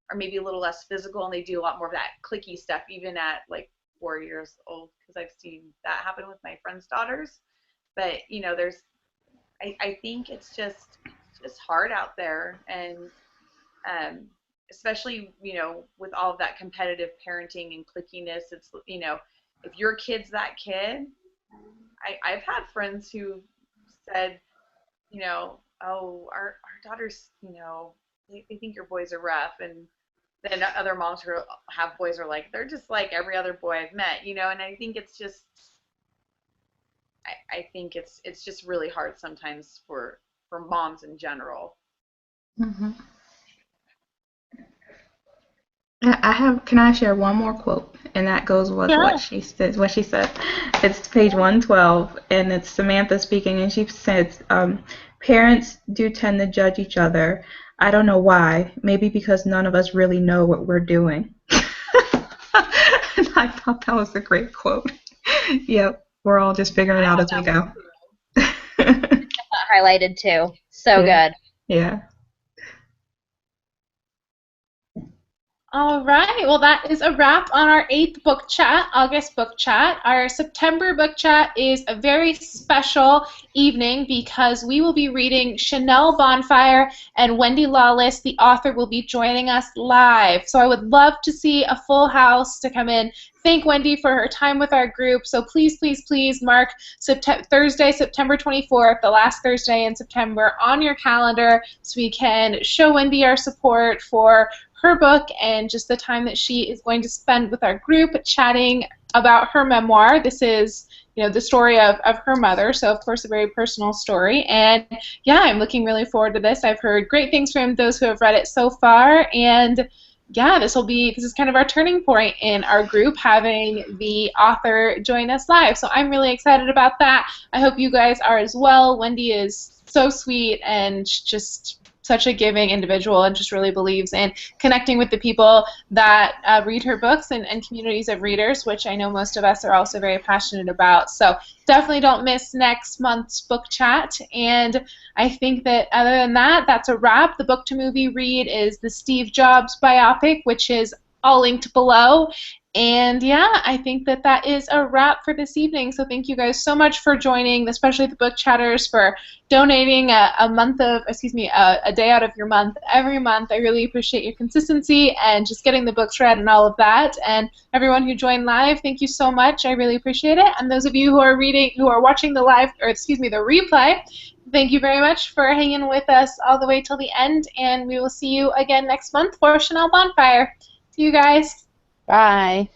are maybe a little less physical, and they do a lot more of that clicky stuff even at like 4 years old, because I've seen that happen with my friends' daughters. But I think it's just hard out there, and especially with all of that competitive parenting and clickiness. It's if your kid's that kid, I've had friends who said, oh, our daughters, they think your boys are rough, and then other moms who have boys are like, they're just like every other boy I've met, and I think it's just, I think it's just really hard sometimes for moms in general. Mm-hmm. Can I share one more quote? And that goes with what she said. It's page 112, and it's Samantha speaking, and she says, parents do tend to judge each other. I don't know why. Maybe because none of us really know what we're doing. And I thought that was a great quote. Yep, we're all just figuring it out as we go. Highlighted too. So yeah. Good. Yeah. All right, well, that is a wrap on our 8th book chat, August book chat. Our September book chat is a very special evening because we will be reading Chanel Bonfire, and Wendy Lawless, the author, will be joining us live. So I would love to see a full house to come in. Thank Wendy for her time with our group. So please, please, please mark Thursday, September 24th, the last Thursday in September, on your calendar so we can show Wendy our support for her book and just the time that she is going to spend with our group chatting about her memoir. This is, the story of her mother, so of course a very personal story. And yeah, I'm looking really forward to this. I've heard great things from those who have read it so far, and yeah, this is kind of our turning point in our group, having the author join us live. So I'm really excited about that. I hope you guys are as well. Wendy is so sweet and just such a giving individual and just really believes in connecting with the people that read her books and communities of readers, which I know most of us are also very passionate about. So definitely don't miss next month's book chat. And I think that other than that, that's a wrap. The book to movie read is the Steve Jobs biopic, which is all linked below. And yeah, I think that that is a wrap for this evening. So thank you guys so much for joining, especially the book chatters, for donating a day out of your month every month. I really appreciate your consistency and just getting the books read and all of that. And everyone who joined live, thank you so much. I really appreciate it. And those of you who are watching the the replay, thank you very much for hanging with us all the way till the end. And we will see you again next month for Chanel Bonfire. See you guys. Bye.